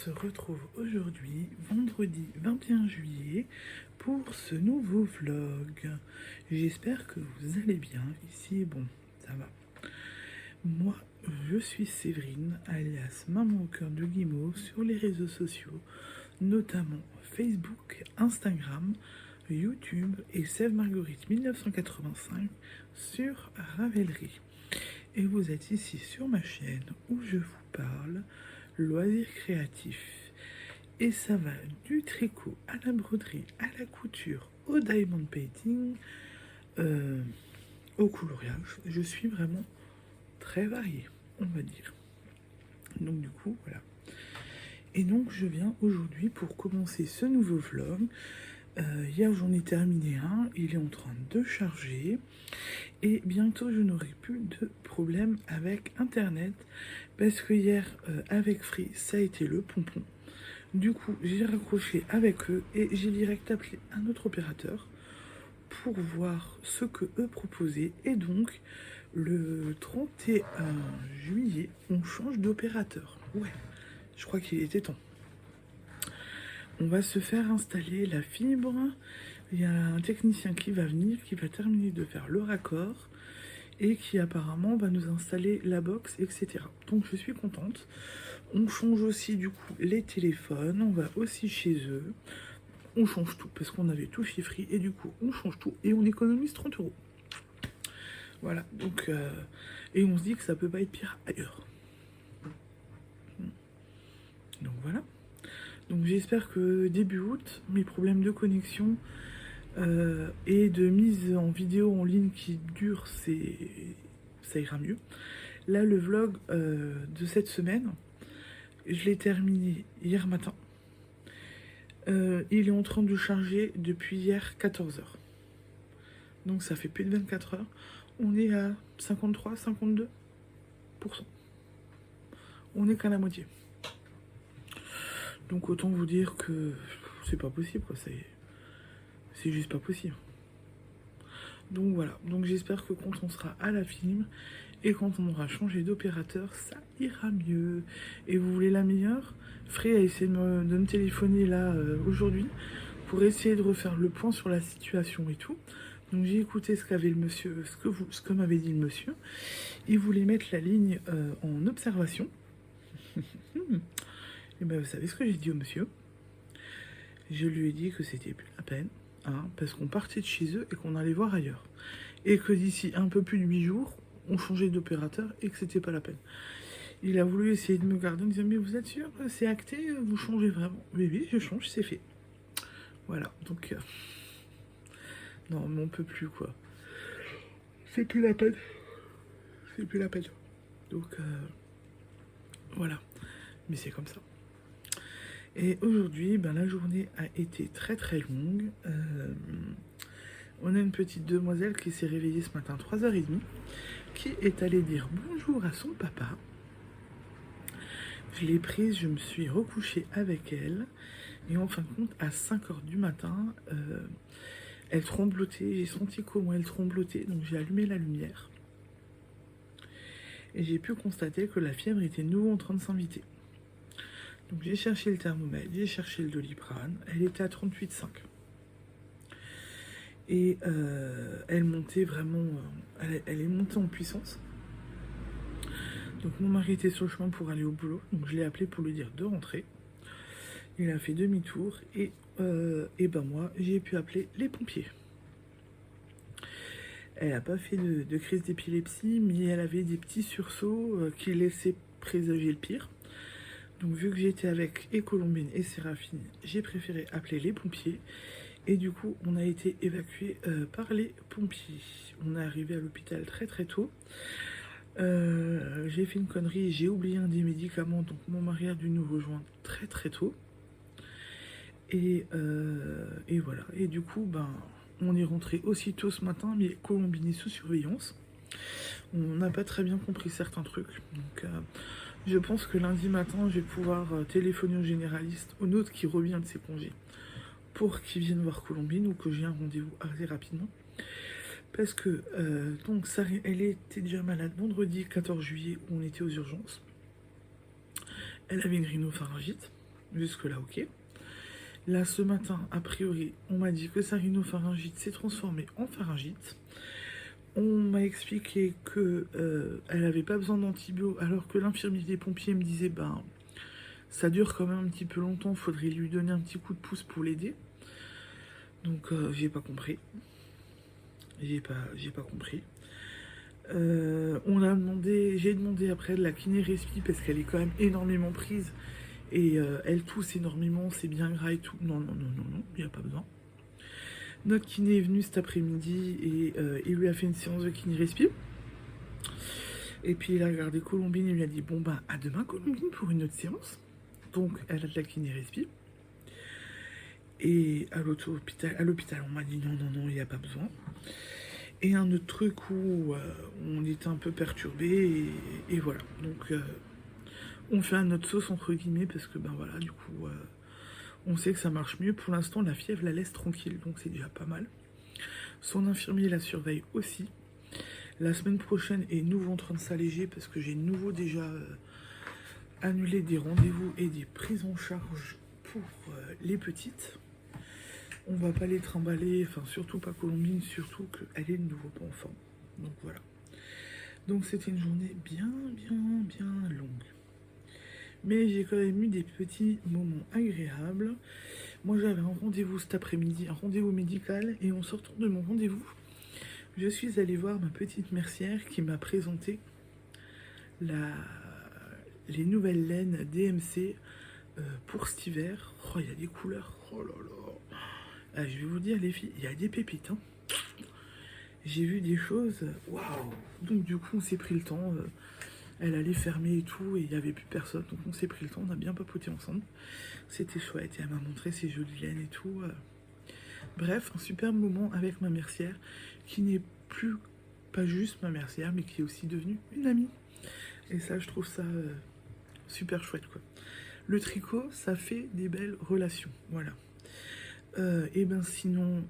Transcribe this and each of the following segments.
se retrouve aujourd'hui, vendredi 21 juillet, pour ce nouveau vlog. J'espère que vous allez bien. Ici, bon, ça va. Moi, je suis Séverine, alias Maman au cœur de Guimauve, sur les réseaux sociaux, notamment Facebook, Instagram, YouTube et Sève Marguerite 1985 sur Ravelry. Et vous êtes ici sur ma chaîne où je vous parle loisirs créatifs. Et ça va du tricot à la broderie, à la couture, au diamond painting, au coloriage. Je suis vraiment très variée, on va dire. Donc du coup, voilà. Et donc je viens aujourd'hui pour commencer ce nouveau vlog. Hier j'en ai terminé un, il est en train de charger. Et bientôt je n'aurai plus de problème avec internet. Parce que hier avec Free, ça a été le pompon. Du coup, j'ai raccroché avec eux et j'ai direct appelé un autre opérateur pour voir ce que eux proposaient. Et donc, le 31 juillet, on change d'opérateur. Ouais, je crois qu'il était temps. On va se faire installer la fibre. Il y a un technicien qui va venir, qui va terminer de faire le raccord et qui apparemment va nous installer la box, etc. Donc je suis contente. On change aussi du coup les téléphones, on va aussi chez eux. On change tout parce qu'on avait tout chez Free et du coup on change tout et on économise 30 €. Voilà, donc et on se dit que ça peut pas être pire ailleurs. Donc voilà. Donc j'espère que début août, mes problèmes de connexion et de mise en vidéo en ligne qui dure, ça ira mieux. Là, le vlog de cette semaine, je l'ai terminé hier matin. Il est en train de charger depuis hier 14 h. Donc ça fait plus de 24 heures. On est à 53-52%. On n'est qu'à la moitié. Donc autant vous dire que c'est pas possible, quoi. C'est juste pas possible. Donc voilà. Donc j'espère que quand on sera à la film et quand on aura changé d'opérateur, ça ira mieux. Et vous voulez la meilleure? Free a essayé de me téléphoner là aujourd'hui pour essayer de refaire le point sur la situation et tout. Donc j'ai écouté ce qu'avait le monsieur, ce que m'avait dit le monsieur. Il voulait mettre la ligne en observation. Et ben vous savez ce que j'ai dit au monsieur? Je lui ai dit que c'était plus la peine, hein, parce qu'on partait de chez eux et qu'on allait voir ailleurs. Et que d'ici un peu plus de 8 jours, on changeait d'opérateur et que c'était pas la peine. Il a voulu essayer de me garder en disant mais vous êtes sûr, c'est acté, vous changez vraiment? Oui, oui, je change, c'est fait. Voilà, donc non, mais on peut plus, quoi. C'est plus la peine. C'est plus la peine. Donc voilà, mais c'est comme ça. Et aujourd'hui, ben, la journée a été très très longue. On a une petite demoiselle qui s'est réveillée ce matin 3h30, qui est allée dire bonjour à son papa. Je l'ai prise, je me suis recouchée avec elle. Et en fin de compte, à 5h du matin, elle tremblotait. J'ai senti comment elle tremblotait, donc j'ai allumé la lumière. Et j'ai pu constater que la fièvre était de nouveau en train de s'inviter. Donc j'ai cherché le thermomètre, j'ai cherché le Doliprane, elle était à 38,5. Et elle montait vraiment, elle est montée en puissance. Donc mon mari était sur le chemin pour aller au boulot, donc je l'ai appelé pour lui dire de rentrer. Il a fait demi-tour et ben moi j'ai pu appeler les pompiers. Elle n'a pas fait de crise d'épilepsie, mais elle avait des petits sursauts qui laissaient présager le pire. Donc vu que j'étais avec et Colombine et Séraphine, j'ai préféré appeler les pompiers. Et du coup, on a été évacué par les pompiers. On est arrivé à l'hôpital très très tôt. J'ai fait une connerie, j'ai oublié un des médicaments, donc mon mari a dû nous rejoindre très très tôt. Et voilà. Et du coup, ben, on est rentré aussitôt ce matin, mais Colombine est sous surveillance. On n'a pas très bien compris certains trucs. Donc je pense que lundi matin, je vais pouvoir téléphoner au généraliste, au nôtre qui revient de ses congés, pour qu'il vienne voir Colombine ou que j'ai un rendez-vous assez rapidement. Parce que, donc, elle était déjà malade vendredi 14 juillet où on était aux urgences. Elle avait une rhinopharyngite. Jusque là, ok. Là, ce matin, a priori, on m'a dit que sa rhinopharyngite s'est transformée en pharyngite. On m'a expliqué que elle n'avait pas besoin d'antibio, alors que l'infirmier des pompiers me disait, ben, ça dure quand même un petit peu longtemps, faudrait lui donner un petit coup de pouce pour l'aider. Donc, j'ai pas compris. J'ai pas compris. J'ai demandé après de la kiné respi parce qu'elle est quand même énormément prise et elle tousse énormément, c'est bien gras et tout. Non, il n'y a pas besoin. Notre kiné est venu cet après-midi et il lui a fait une séance de kiné respi. Et puis il a regardé Colombine et lui a dit bon bah à demain Colombine pour une autre séance. Donc elle a de la kiné respi. Et à l'hôpital, on m'a dit non, il n'y a pas besoin. Et un autre truc où on était un peu perturbé et voilà. Donc on fait à notre sauce entre guillemets parce que ben voilà, du coup on sait que ça marche mieux. Pour l'instant la fièvre la laisse tranquille, donc c'est déjà pas mal. Son infirmier la surveille aussi. La semaine prochaine est nouveau en train de s'alléger parce que j'ai nouveau déjà annulé des rendez-vous et des prises en charge pour les petites. On va pas les trimballer, enfin surtout pas Colombine, surtout qu'elle est de nouveau pas en forme. Donc voilà. Donc c'était une journée bien longue. Mais j'ai quand même eu des petits moments agréables. Moi j'avais un rendez-vous cet après-midi, un rendez-vous médical, et en sortant de mon rendez-vous, je suis allée voir ma petite mercière qui m'a présenté les nouvelles laines DMC pour cet hiver. Oh, il y a des couleurs, oh là là. Ah, je vais vous dire les filles, il y a des pépites. Hein. J'ai vu des choses, waouh. Donc du coup on s'est pris le temps, elle allait fermer et tout, et il n'y avait plus personne. Donc on s'est pris le temps, on a bien papoté ensemble. C'était chouette, et elle m'a montré ses jolies laines et tout. Bref, un super moment avec ma mercière, qui n'est plus pas juste ma mercière, mais qui est aussi devenue une amie. Et ça, je trouve ça super chouette, quoi. Le tricot, ça fait des belles relations, voilà. Et ben sinon,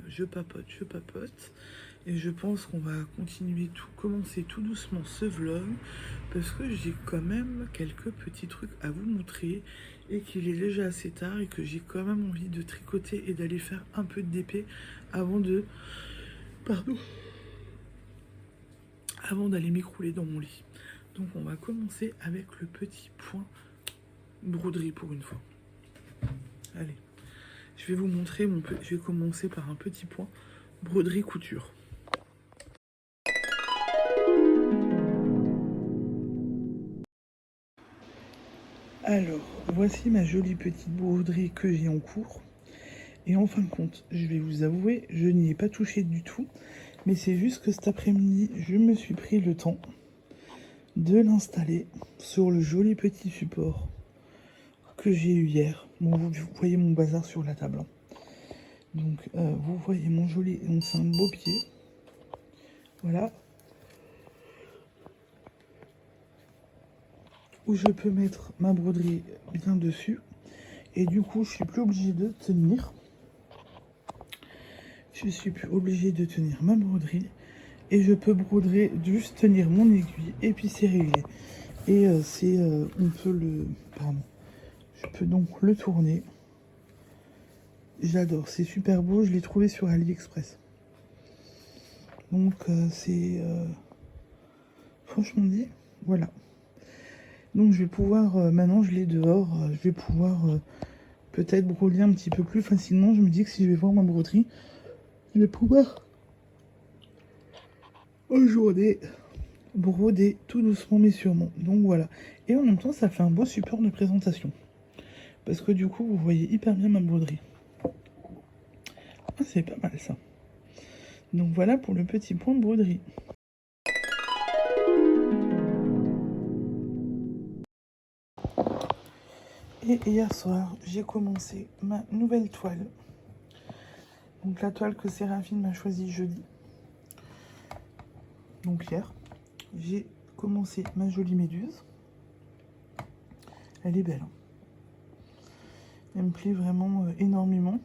je papote. Et je pense qu'on va commencer tout doucement ce vlog, parce que j'ai quand même quelques petits trucs à vous montrer, et qu'il est déjà assez tard, et que j'ai quand même envie de tricoter et d'aller faire un peu de DP avant d'aller m'écrouler dans mon lit. Donc on va commencer avec le petit point broderie pour une fois. Allez. Je vais vous montrer, je vais commencer par un petit point broderie couture. Alors, voici ma jolie petite broderie que j'ai en cours. Et en fin de compte, je vais vous avouer, je n'y ai pas touché du tout. Mais c'est juste que cet après-midi, je me suis pris le temps de l'installer sur le joli petit support que j'ai eu hier. Bon, vous voyez mon bazar sur la table. Hein. Donc, vous voyez mon joli... Donc, c'est un beau pied. Voilà. Où je peux mettre ma broderie bien dessus. Et du coup, je suis plus obligée de tenir. Je suis plus obligée de tenir ma broderie. Et je peux broder, juste tenir mon aiguille. Et puis, c'est réglé. Et on peut le... Pardon. Je peux donc le tourner. J'adore, c'est super beau, je l'ai trouvé sur AliExpress. Donc c'est franchement dit, voilà. Donc je vais pouvoir, maintenant je l'ai dehors, je vais pouvoir peut-être broder un petit peu plus facilement. Je me dis que si je vais voir ma broderie, je vais pouvoir aujourd'hui broder tout doucement mais sûrement. Donc voilà. Et en même temps ça fait un beau support de présentation. Parce que du coup vous voyez hyper bien ma broderie. Ah, c'est pas mal ça. Donc voilà pour le petit point de broderie. Et hier soir, j'ai commencé ma nouvelle toile. Donc la toile que Séraphine m'a choisie jeudi. Donc hier, j'ai commencé ma jolie méduse. Elle est belle. Hein. Elle me plaît vraiment énormément.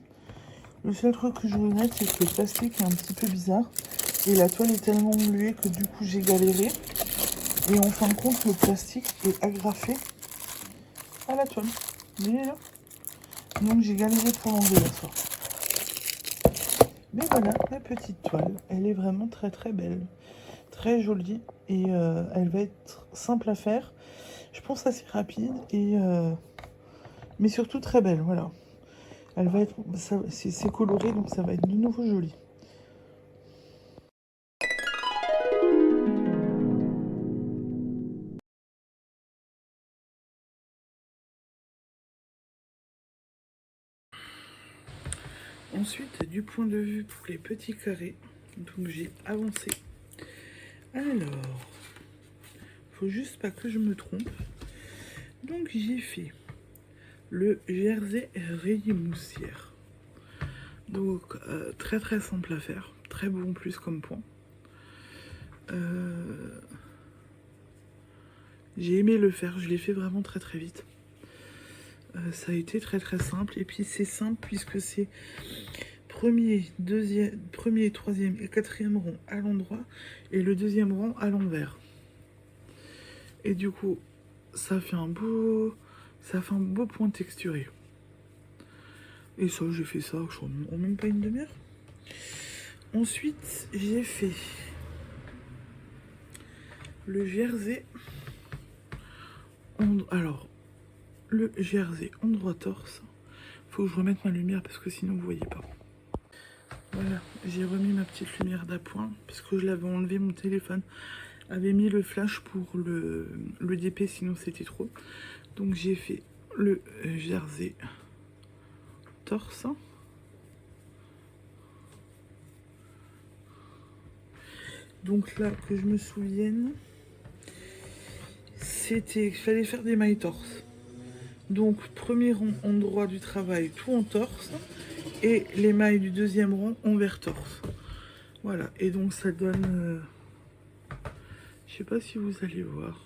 Le seul truc que je regrette, c'est que le plastique est un petit peu bizarre. Et la toile est tellement engluée que du coup j'ai galéré. Et en fin de compte, le plastique est agrafé à la toile. Mais là, donc j'ai galéré pour l'enlever hier soir. Mais voilà, la petite toile, elle est vraiment très très belle, très jolie et elle va être simple à faire. Je pense assez rapide et mais surtout très belle, voilà. Elle va être, c'est coloré donc ça va être de nouveau joli. Ensuite, du point de vue pour les petits carrés, donc j'ai avancé. Alors, faut juste pas que je me trompe. Donc j'ai fait le jersey rayé moussière. Donc très très simple à faire, très bon plus comme point. J'ai aimé le faire, je l'ai fait vraiment très très vite. Ça a été très très simple et puis c'est simple puisque c'est premier, troisième et quatrième rang à l'endroit et le deuxième rang à l'envers. Et du coup, ça fait un beau point texturé. Et ça, j'ai fait ça en même pas une demi-heure. Ensuite, j'ai fait le jersey. Alors, le jersey endroit torse. Faut que je remette ma lumière parce que sinon vous voyez pas. Voilà, j'ai remis ma petite lumière d'appoint parce que je l'avais enlevé, mon téléphone avait mis le flash pour le DP, sinon c'était trop. Donc j'ai fait le jersey torse. Donc là, que je me souvienne, c'était qu'il fallait faire des mailles torse. Donc premier rang endroit du travail, tout en torse. Et les mailles du deuxième rang envers torse. Voilà, et donc ça donne... je sais pas si vous allez voir.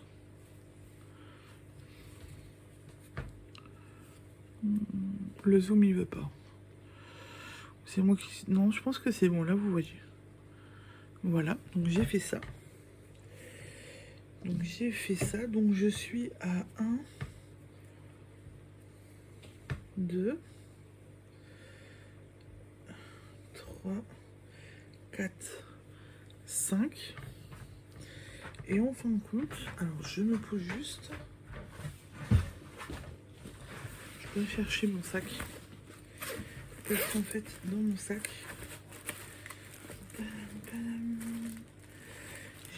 Le zoom il veut pas. C'est moi qui... Non, je pense que c'est bon, là vous voyez. Voilà, donc j'ai fait ça. Donc j'ai fait ça, donc je suis à 1, 2, 3, 4, 5. Et en fin de compte, alors je me pose juste. Je vais chercher mon sac. Parce qu'en fait, dans mon sac,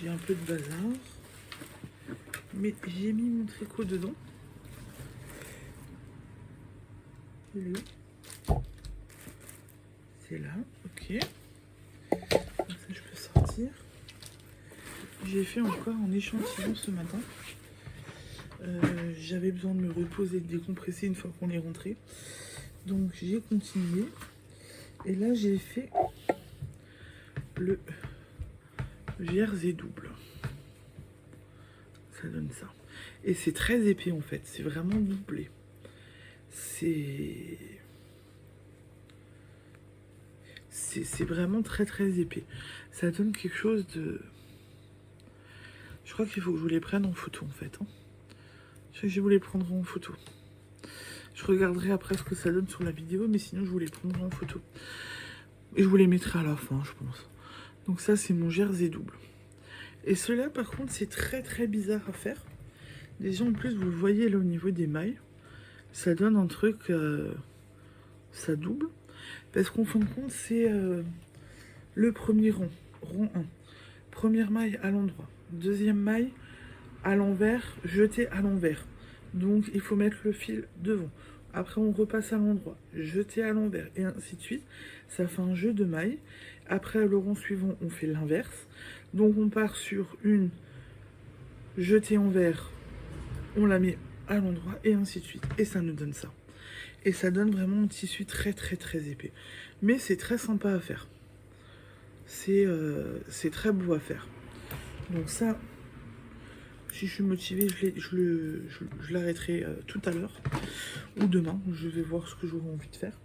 j'ai un peu de bazar. Mais j'ai mis mon tricot dedans. C'est là, ok. Comme ça, je peux sortir. J'ai fait encore un échantillon ce matin. J'avais besoin de me reposer, de décompresser une fois qu'on est rentré. Donc j'ai continué. Et là, j'ai fait le jersey double. Ça donne ça. Et c'est très épais en fait. C'est vraiment doublé. C'est vraiment très très épais. Ça donne quelque chose de... Je crois qu'il faut que je vous les prenne en photo en fait. Hein. Je sais que je vous les prendrai en photo. Je regarderai après ce que ça donne sur la vidéo, mais sinon je vous les prendrai en photo. Et je vous les mettrai à la fin, je pense. Donc ça, c'est mon jersey double. Et cela, par contre, c'est très très bizarre à faire. Déjà, en plus, vous le voyez là au niveau des mailles. Ça donne un truc... ça double. Parce qu'en fin de compte, c'est le premier rang. Rang 1. Première maille à l'endroit. Deuxième maille à l'envers, jetée à l'envers. Donc, il faut mettre le fil devant. Après, on repasse à l'endroit, jeté à l'envers, et ainsi de suite. Ça fait un jeu de mailles. Après, le rang suivant, on fait l'inverse. Donc, on part sur une jetée envers, on la met à l'endroit, et ainsi de suite. Et ça nous donne ça. Et ça donne vraiment un tissu très, très, très épais. Mais c'est très sympa à faire. C'est très beau à faire. Donc ça, si je suis motivée, je l'arrêterai tout à l'heure. Ou demain, je vais voir ce que j'aurai envie de faire.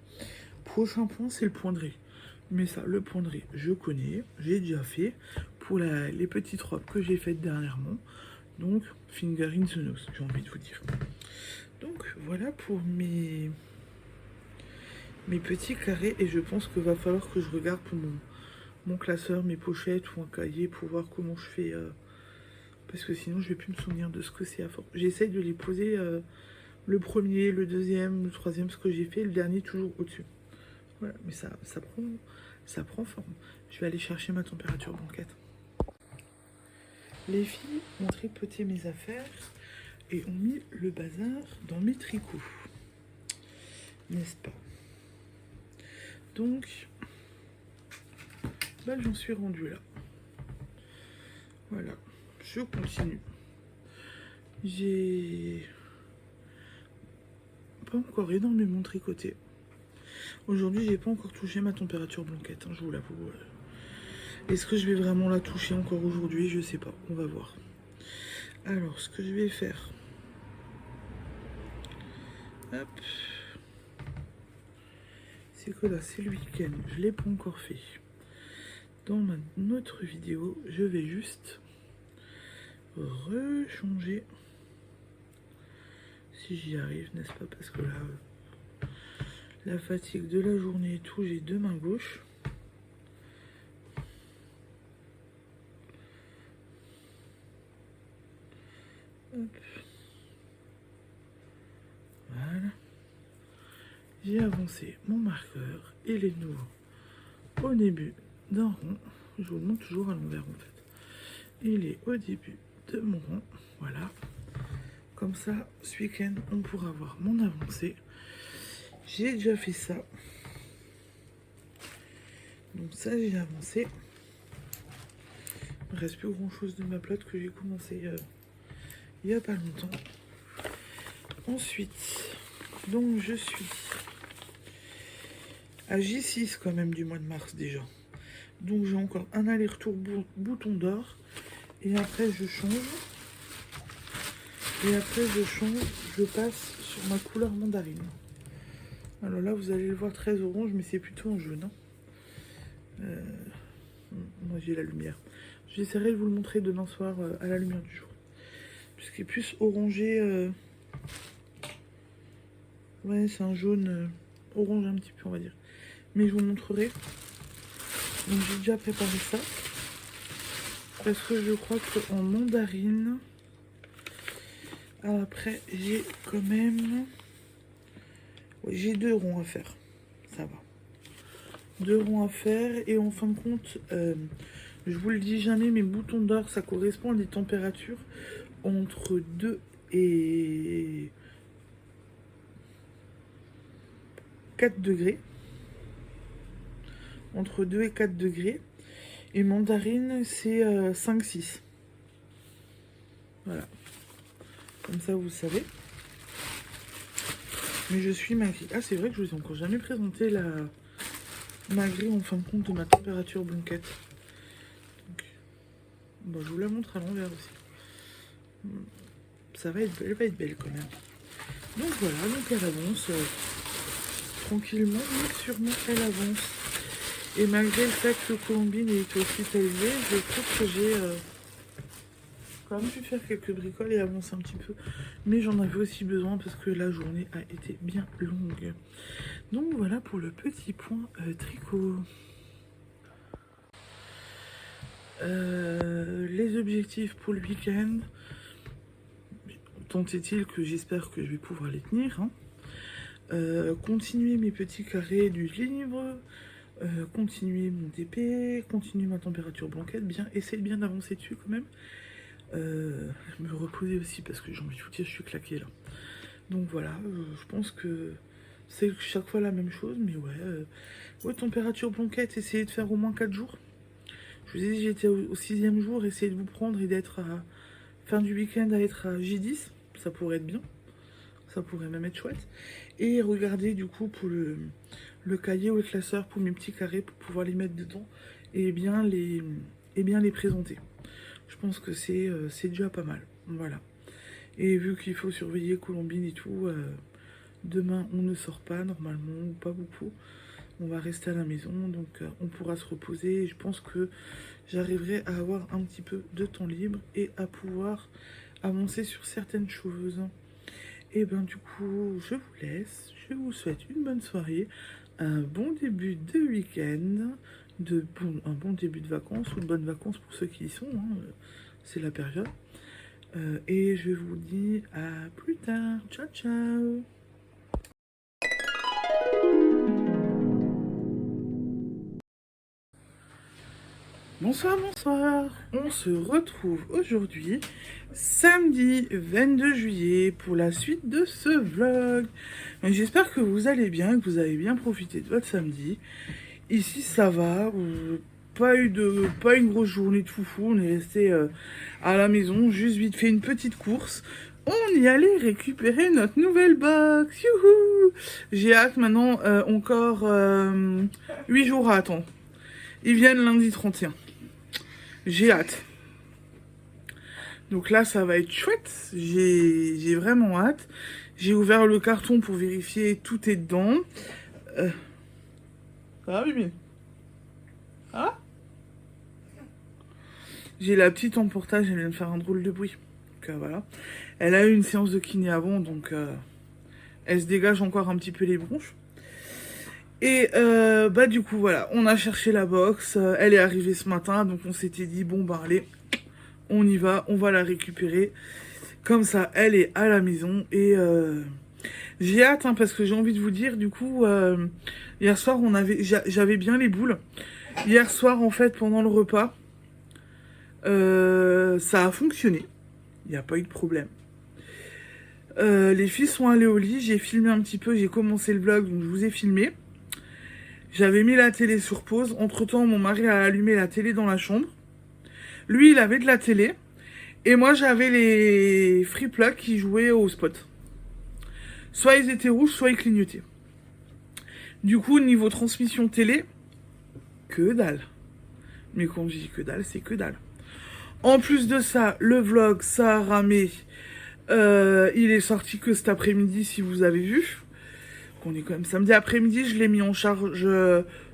Prochain point, c'est le point de riz. Mais ça, le point de riz, je connais, j'ai déjà fait pour les petites robes que j'ai faites dernièrement. Donc, finger in the nose, j'ai envie de vous dire. Donc voilà pour mes petits carrés. Et je pense qu'il va falloir que je regarde pour mon classeur, mes pochettes ou un cahier pour voir comment je fais. Parce que sinon je vais plus me souvenir de ce que c'est à force. J'essaye de les poser le premier, le deuxième, le troisième, ce que j'ai fait, le dernier toujours au-dessus. Voilà, mais ça prend forme. Je vais aller chercher ma température banquette. Les filles ont tripoté mes affaires et ont mis le bazar dans mes tricots. N'est-ce pas? Donc, bah, j'en suis rendue là. Voilà, je continue. J'ai pas encore énormément tricoté. Aujourd'hui, j'ai pas encore touché ma température blanquette, hein, je vous l'avoue. Est-ce que je vais vraiment la toucher encore aujourd'hui? Je sais pas, on va voir. Alors, ce que je vais faire... Hop. C'est que là, c'est le week-end, je l'ai pas encore fait. Dans notre vidéo, je vais juste rechanger. Si j'y arrive, n'est-ce pas? Parce que là, la fatigue de la journée et tout, j'ai deux mains gauches. Hop. Voilà. J'ai avancé mon marqueur et les nouveaux au début d'un rond. Je vous le montre toujours à l'envers en fait. Il est au début de mon rond. Voilà. Comme ça, ce week-end, on pourra voir mon avancée. J'ai déjà fait ça. Donc ça, j'ai avancé. Il ne reste plus grand chose de ma plate que j'ai commencé il n'y a pas longtemps. Ensuite, donc je suis à J6 quand même du mois de mars déjà. Donc j'ai encore un aller-retour bouton d'or. Et après je change. Et après je passe sur ma couleur mandarine. Alors là vous allez le voir très orange, mais c'est plutôt en jaune. Hein. Moi j'ai la lumière. J'essaierai de vous le montrer demain soir à la lumière du jour. Puisqu'il est plus orangé. Ouais, c'est un jaune orange un petit peu, on va dire. Mais je vous montrerai. Donc j'ai déjà préparé ça. Parce que je crois qu'en mandarine... Après, j'ai quand même... Ouais, j'ai 2 ronds à faire. Ça va. 2 ronds à faire. Et en fin de compte, je vous le dis jamais, mes boutons d'or, ça correspond à des températures entre 2 et 4 degrés. Entre 2 et 4 degrés. Et mandarine, c'est 5-6. Voilà. Comme ça, vous savez. Mais je suis ma grille. Ah, c'est vrai que je vous ai encore jamais présenté ma grille en fin de compte de ma température blanquette. Donc, bon, je vous la montre à l'envers aussi. Ça va être belle, elle va être belle quand même. Donc voilà, donc elle avance tranquillement, mais sûrement elle avance. Et malgré le fait que Colombine est hospitalisée, je trouve que j'ai quand même pu faire quelques bricoles et avancer un petit peu. Mais j'en avais aussi besoin parce que la journée a été bien longue. Donc voilà pour le petit point tricot. Les objectifs pour le week-end, tant est-il que j'espère que je vais pouvoir les tenir. Hein. Continuer mes petits carrés du livre, continuer mon TP, continuer ma température blanquette, bien essayer de bien avancer dessus quand même. Me reposer aussi parce que j'ai envie de vous dire, je suis claquée là. Donc voilà, je pense que c'est chaque fois la même chose, mais ouais, température blanquette, essayez de faire au moins 4 jours. Je vous ai dit, j'étais au 6e jour, essayez de vous prendre et d'être à fin du week-end à être à J10, ça pourrait être bien. Ça pourrait même être chouette. Et regardez du coup pour le cahier ou le classeur pour mes petits carrés pour pouvoir les mettre dedans et bien les présenter. Je pense que c'est déjà pas mal. Voilà. Et vu qu'il faut surveiller Colombine et tout, demain on ne sort pas normalement, ou pas beaucoup. On va rester à la maison, donc on pourra se reposer. Et je pense que j'arriverai à avoir un petit peu de temps libre et à pouvoir avancer sur certaines choses. Et ben du coup, je vous laisse. Je vous souhaite une bonne soirée, un bon début de week-end, un bon début de vacances ou de bonnes vacances pour ceux qui y sont. Hein, c'est la période. Et je vous dis à plus tard. Ciao, ciao. Bonsoir, bonsoir. On se retrouve aujourd'hui, samedi 22 juillet, pour la suite de ce vlog. J'espère que vous allez bien, que vous avez bien profité de votre samedi. Ici, ça va. Pas une grosse journée de foufou. On est resté à la maison, juste vite fait une petite course. On y allait récupérer notre nouvelle box. Youhou! J'ai hâte maintenant, encore 8 jours à attendre. Ils viennent lundi 31. J'ai hâte. Donc là, ça va être chouette. J'ai vraiment hâte. J'ai ouvert le carton pour vérifier tout est dedans. Ça va, Bibi? Ah? J'ai la petite en portage, elle vient de faire un drôle de bruit. Donc voilà. Elle a eu une séance de kiné avant, donc elle se dégage encore un petit peu les bronches. Et bah du coup voilà, on a cherché la box, elle est arrivée ce matin, donc on s'était dit bon bah allez, on y va, on va la récupérer. Comme ça, elle est à la maison et j'ai hâte hein, parce que j'ai envie de vous dire du coup, hier soir j'avais bien les boules. Hier soir en fait pendant le repas, ça a fonctionné, il n'y a pas eu de problème. Les filles sont allées au lit, j'ai filmé un petit peu, j'ai commencé le vlog, donc je vous ai filmé. J'avais mis la télé sur pause. Entre-temps, mon mari a allumé la télé dans la chambre. Lui, il avait de la télé. Et moi, j'avais les free plugs qui jouaient au spot. Soit ils étaient rouges, soit ils clignotaient. Du coup, niveau transmission télé, que dalle. Mais quand je dis que dalle, c'est que dalle. En plus de ça, le vlog, ça a ramé. Il est sorti que cet après-midi, si vous avez vu. On est quand même samedi après-midi, je l'ai mis en charge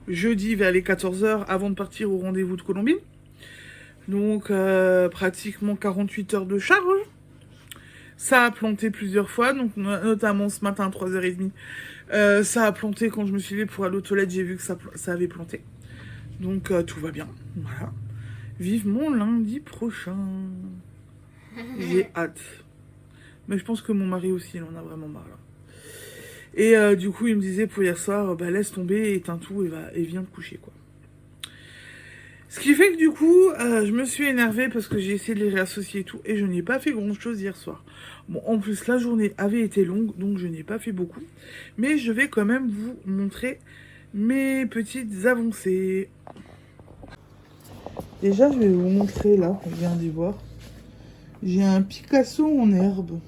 jeudi vers les 14h avant de partir au rendez-vous de Colombine. Donc pratiquement 48 heures de charge. Ça a planté plusieurs fois, donc notamment ce matin à 3h30. Ça a planté quand je me suis levée pour aller aux toilettes, j'ai vu que ça avait planté. Donc tout va bien, voilà. Vivement lundi prochain. J'ai hâte. Mais je pense que mon mari aussi, il en a vraiment marre là. Et du coup, il me disait pour hier soir, bah laisse tomber, éteins tout et viens te coucher, quoi. Ce qui fait que du coup, je me suis énervée parce que j'ai essayé de les réassocier et tout, et je n'ai pas fait grand-chose hier soir. Bon, en plus, la journée avait été longue, donc je n'ai pas fait beaucoup. Mais je vais quand même vous montrer mes petites avancées. Déjà, je vais vous montrer, là, on vient d'y voir. J'ai un Picasso en herbe.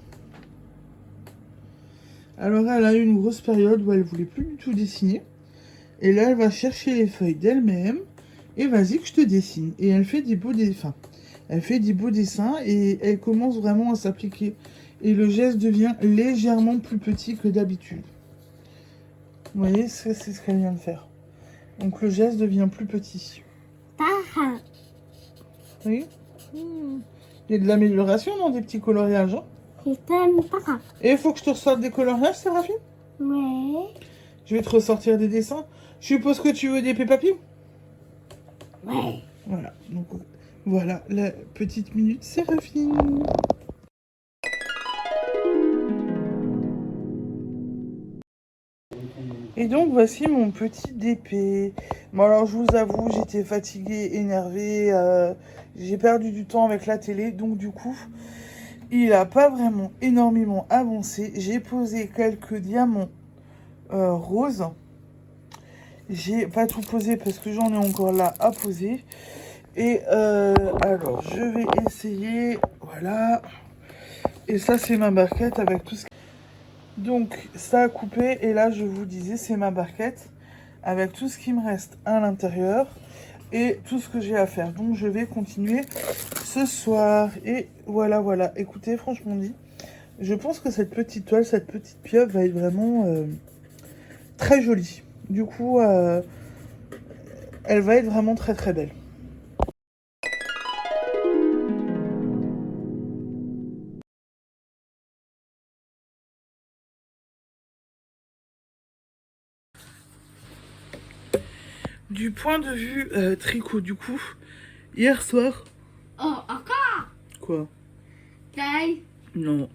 Alors elle a eu une grosse période où elle voulait plus du tout dessiner. Et là, elle va chercher les feuilles d'elle-même. Et vas-y que je te dessine. Et elle fait des beaux dessins. Elle fait des beaux dessins et elle commence vraiment à s'appliquer. Et le geste devient légèrement plus petit que d'habitude. Vous voyez, c'est ce qu'elle vient de faire. Donc le geste devient plus petit. Oui. Il y a de l'amélioration dans des petits coloriages. Hein. Et il faut que je te ressorte des coloriages, Séraphine? Ouais. Je vais te ressortir des dessins. Je suppose que tu veux des Peppa Pig? Ouais. Voilà. Donc voilà la petite minute Séraphine. Et donc voici mon petit DP. Bon alors je vous avoue, j'étais fatiguée, énervée. J'ai perdu du temps avec la télé. Donc du coup... Il n'a pas vraiment énormément avancé. J'ai posé quelques diamants roses. J'ai pas tout posé parce que j'en ai encore là à poser. Et alors, je vais essayer. Voilà. Et ça, c'est ma barquette avec tout ce... Donc, ça a coupé. Et là, je vous disais, c'est ma barquette avec tout ce qui me reste à l'intérieur. Et tout ce que j'ai à faire. Donc, je vais continuer ce soir. Et voilà, voilà. Écoutez, franchement dit, je pense que cette petite toile, cette petite pieuvre va être vraiment très jolie. Du coup, elle va être vraiment très très belle. du point de vue tricot, du coup, hier soir... Oh, encore? Quoi? Taille. Non.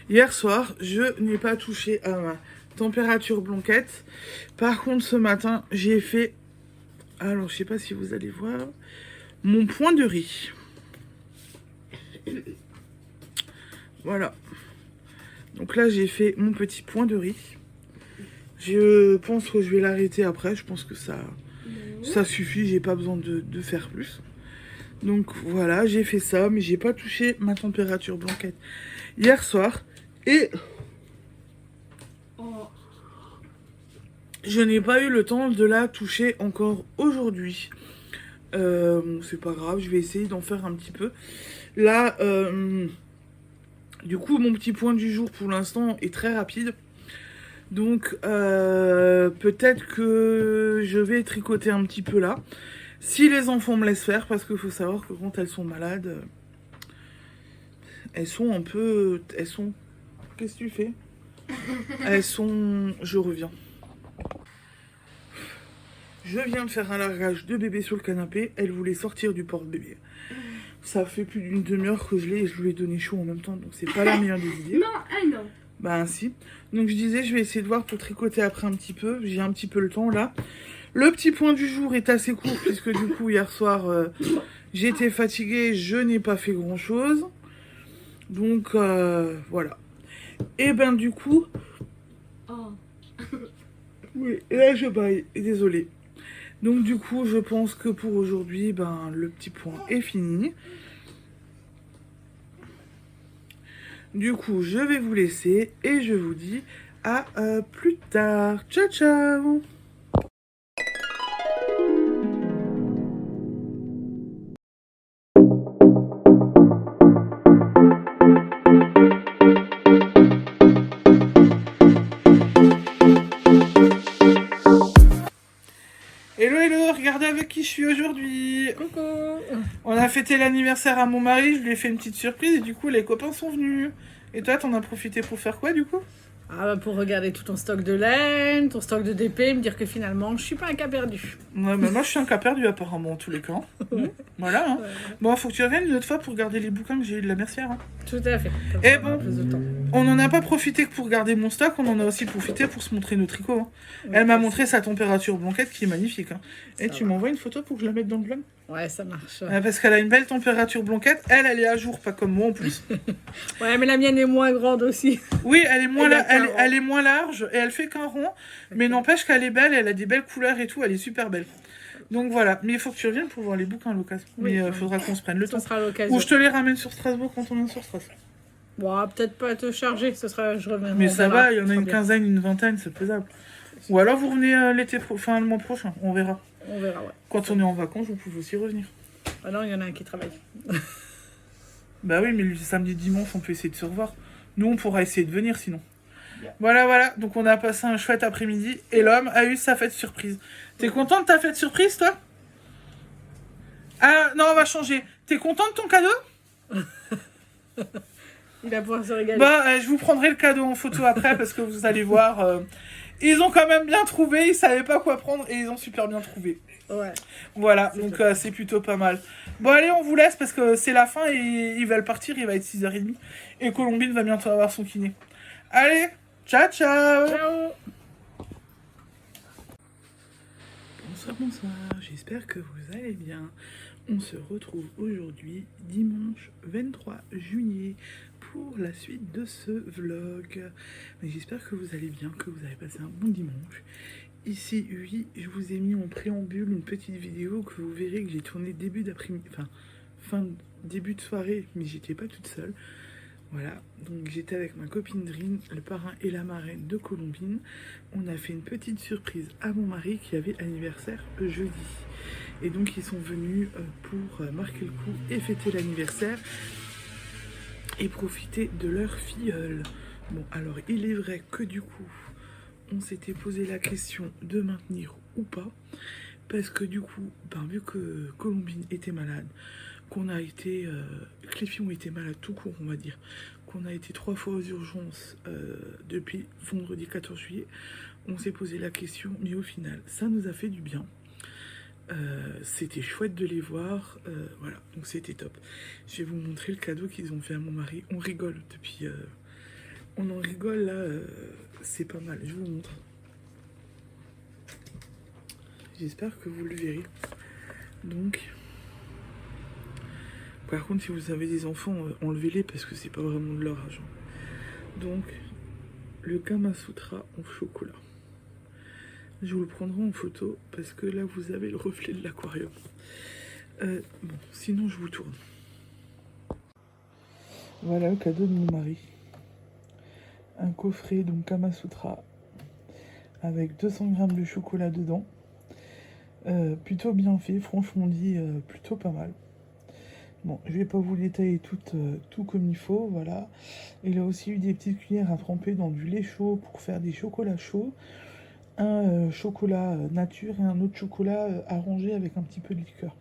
Hier soir, je n'ai pas touché à ma température blanquette. Par contre, ce matin, j'ai fait... Alors, je sais pas si vous allez voir... Mon point de riz. Voilà. Donc là, j'ai fait mon petit point de riz. Je pense que je vais l'arrêter après. Je pense que ça suffit. J'ai pas besoin de faire plus. Donc voilà, j'ai fait ça. Mais j'ai pas touché ma température blanquette hier soir. Et Oh. je n'ai pas eu le temps de la toucher encore aujourd'hui. C'est pas grave, je vais essayer d'en faire un petit peu. Là, du coup, mon petit point du jour pour l'instant est très rapide. Donc, peut-être que je vais tricoter un petit peu là. Si les enfants me laissent faire, parce qu'il faut savoir que quand elles sont malades, elles sont un peu... Elles sont... Qu'est-ce que tu fais? Elles sont... Je reviens. Je viens de faire un largage de bébé sur le canapé. Elle voulait sortir du porte-bébé. Ça fait plus d'une demi-heure que je l'ai et je lui ai donné chaud en même temps. Donc c'est pas la meilleure des idées. Non, non. Bah ainsi. Donc je disais, je vais essayer de voir pour tricoter après un petit peu. J'ai un petit peu le temps là. Le petit point du jour est assez court puisque du coup hier soir j'étais fatiguée. Je n'ai pas fait grand chose. Donc voilà. Et ben du coup... Oh. Oui, et là je baille. Désolée. Donc du coup, je pense que pour aujourd'hui, ben, le petit point est fini. Du coup, je vais vous laisser et je vous dis à plus tard. Ciao, ciao! Hello, hello, regardez avec qui je suis aujourd'hui. Coucou. On a fêté l'anniversaire à mon mari, je lui ai fait une petite surprise et du coup les copains sont venus. Et toi, t'en as profité pour faire quoi du coup? Ah bah pour regarder tout ton stock de laine, ton stock de DP, me dire que finalement je suis pas un cas perdu. Ouais, mais moi je suis un cas perdu apparemment en tous les cas. Voilà. Hein. Ouais. Bon, faut que tu reviennes une autre fois pour garder les bouquins que j'ai eu de la mercière. Hein. Tout à fait. Comme Et ça, on aura bon. plus de temps. On n'en a pas profité que pour garder mon stock, on en a aussi profité pour se montrer nos tricots. Hein. Ouais, Elle m'a ouais, montré sa température blanquette qui est magnifique. Hein. Et Ça tu va. m'envoies une photo pour que je la mette dans le vlog? Ouais, ça marche. Parce qu'elle a une belle température blanquette. Elle est à jour, pas comme moi en plus. Ouais, mais la mienne est moins grande aussi. Oui, elle est moins, Elle a qu'un rond. elle est moins large et elle fait qu'un rond. Mais n'empêche qu'elle est belle, elle a des belles couleurs et tout, elle est super belle. Donc voilà, mais il faut que tu reviennes pour voir les bouquins à l'occasion. Oui, Mais ouais. faudra qu'on se prenne le Ça temps. sera l'occasion. Ou je te les ramène sur Strasbourg quand on vient sur Strasbourg. Bon, peut-être pas te charger, ce sera, je reviendrai. Mais on ça verra. va, il y en a Ça une bien. quinzaine, une vingtaine, c'est faisable. Ou alors vous revenez le mois prochain, on verra. On verra, ouais. Quand on est en vacances, vous pouvez aussi revenir. Ah non, il y en a un qui travaille. Bah oui, mais le samedi dimanche, on peut essayer de se revoir. Nous, on pourra essayer de venir sinon. Voilà, voilà. Donc on a passé un chouette après-midi et l'homme a eu sa fête surprise. T'es content de ta fête surprise, toi? Ah non, on va changer. T'es content de ton cadeau? Il va pouvoir se régaler. Bah, je vous prendrai le cadeau en photo après parce que vous allez voir. Ils ont quand même bien trouvé, ils savaient pas quoi prendre et ils ont super bien trouvé. Ouais. Voilà, donc c'est plutôt pas mal. Bon allez, on vous laisse parce que c'est la fin et ils veulent partir, il va être 6h30. Et Colombine va bientôt avoir son kiné. Allez, ciao ciao! Ciao. Bonsoir, bonsoir, j'espère que vous allez bien. On se retrouve aujourd'hui, dimanche 23 juillet, pour la suite de ce vlog. Mais j'espère que vous allez bien, que vous avez passé un bon dimanche. Ici, oui, je vous ai mis en préambule une petite vidéo que vous verrez que j'ai tournée début d'après-midi, enfin, début de soirée, mais j'étais pas toute seule. Voilà, donc j'étais avec ma copine Drine, le parrain et la marraine de Colombine. On a fait une petite surprise à mon mari qui avait anniversaire jeudi. Et donc ils sont venus pour marquer le coup et fêter l'anniversaire et profiter de leur filleule. Bon, alors il est vrai que du coup, on s'était posé la question de maintenir ou pas. Parce que du coup, vu que Colombine était malade, qu'on a été... que les filles ont été malades tout court, on va dire, qu'on a été 3 fois aux urgences depuis vendredi 14 juillet, on s'est posé la question, mais au final, ça nous a fait du bien. C'était chouette de les voir, voilà, donc c'était top. Je vais vous montrer le cadeau qu'ils ont fait à mon mari. On rigole depuis... on en rigole là, c'est pas mal, je vous montre. J'espère que vous le verrez. Donc, par contre, si vous avez des enfants, enlevez-les parce que c'est pas vraiment de leur argent. Donc, le Kama Sutra en chocolat. Je vous le prendrai en photo parce que là, vous avez le reflet de l'aquarium. Bon, sinon, je vous tourne. Voilà le cadeau de mon mari. Un coffret, donc Kama Sutra, avec 200 grammes de chocolat dedans. Plutôt bien fait, franchement dit, plutôt pas mal. Bon, je vais pas vous détailler tout comme il faut, voilà. Il a aussi eu des petites cuillères à tremper dans du lait chaud pour faire des chocolats chauds. Un chocolat nature et un autre chocolat arrangé avec un petit peu de liqueur.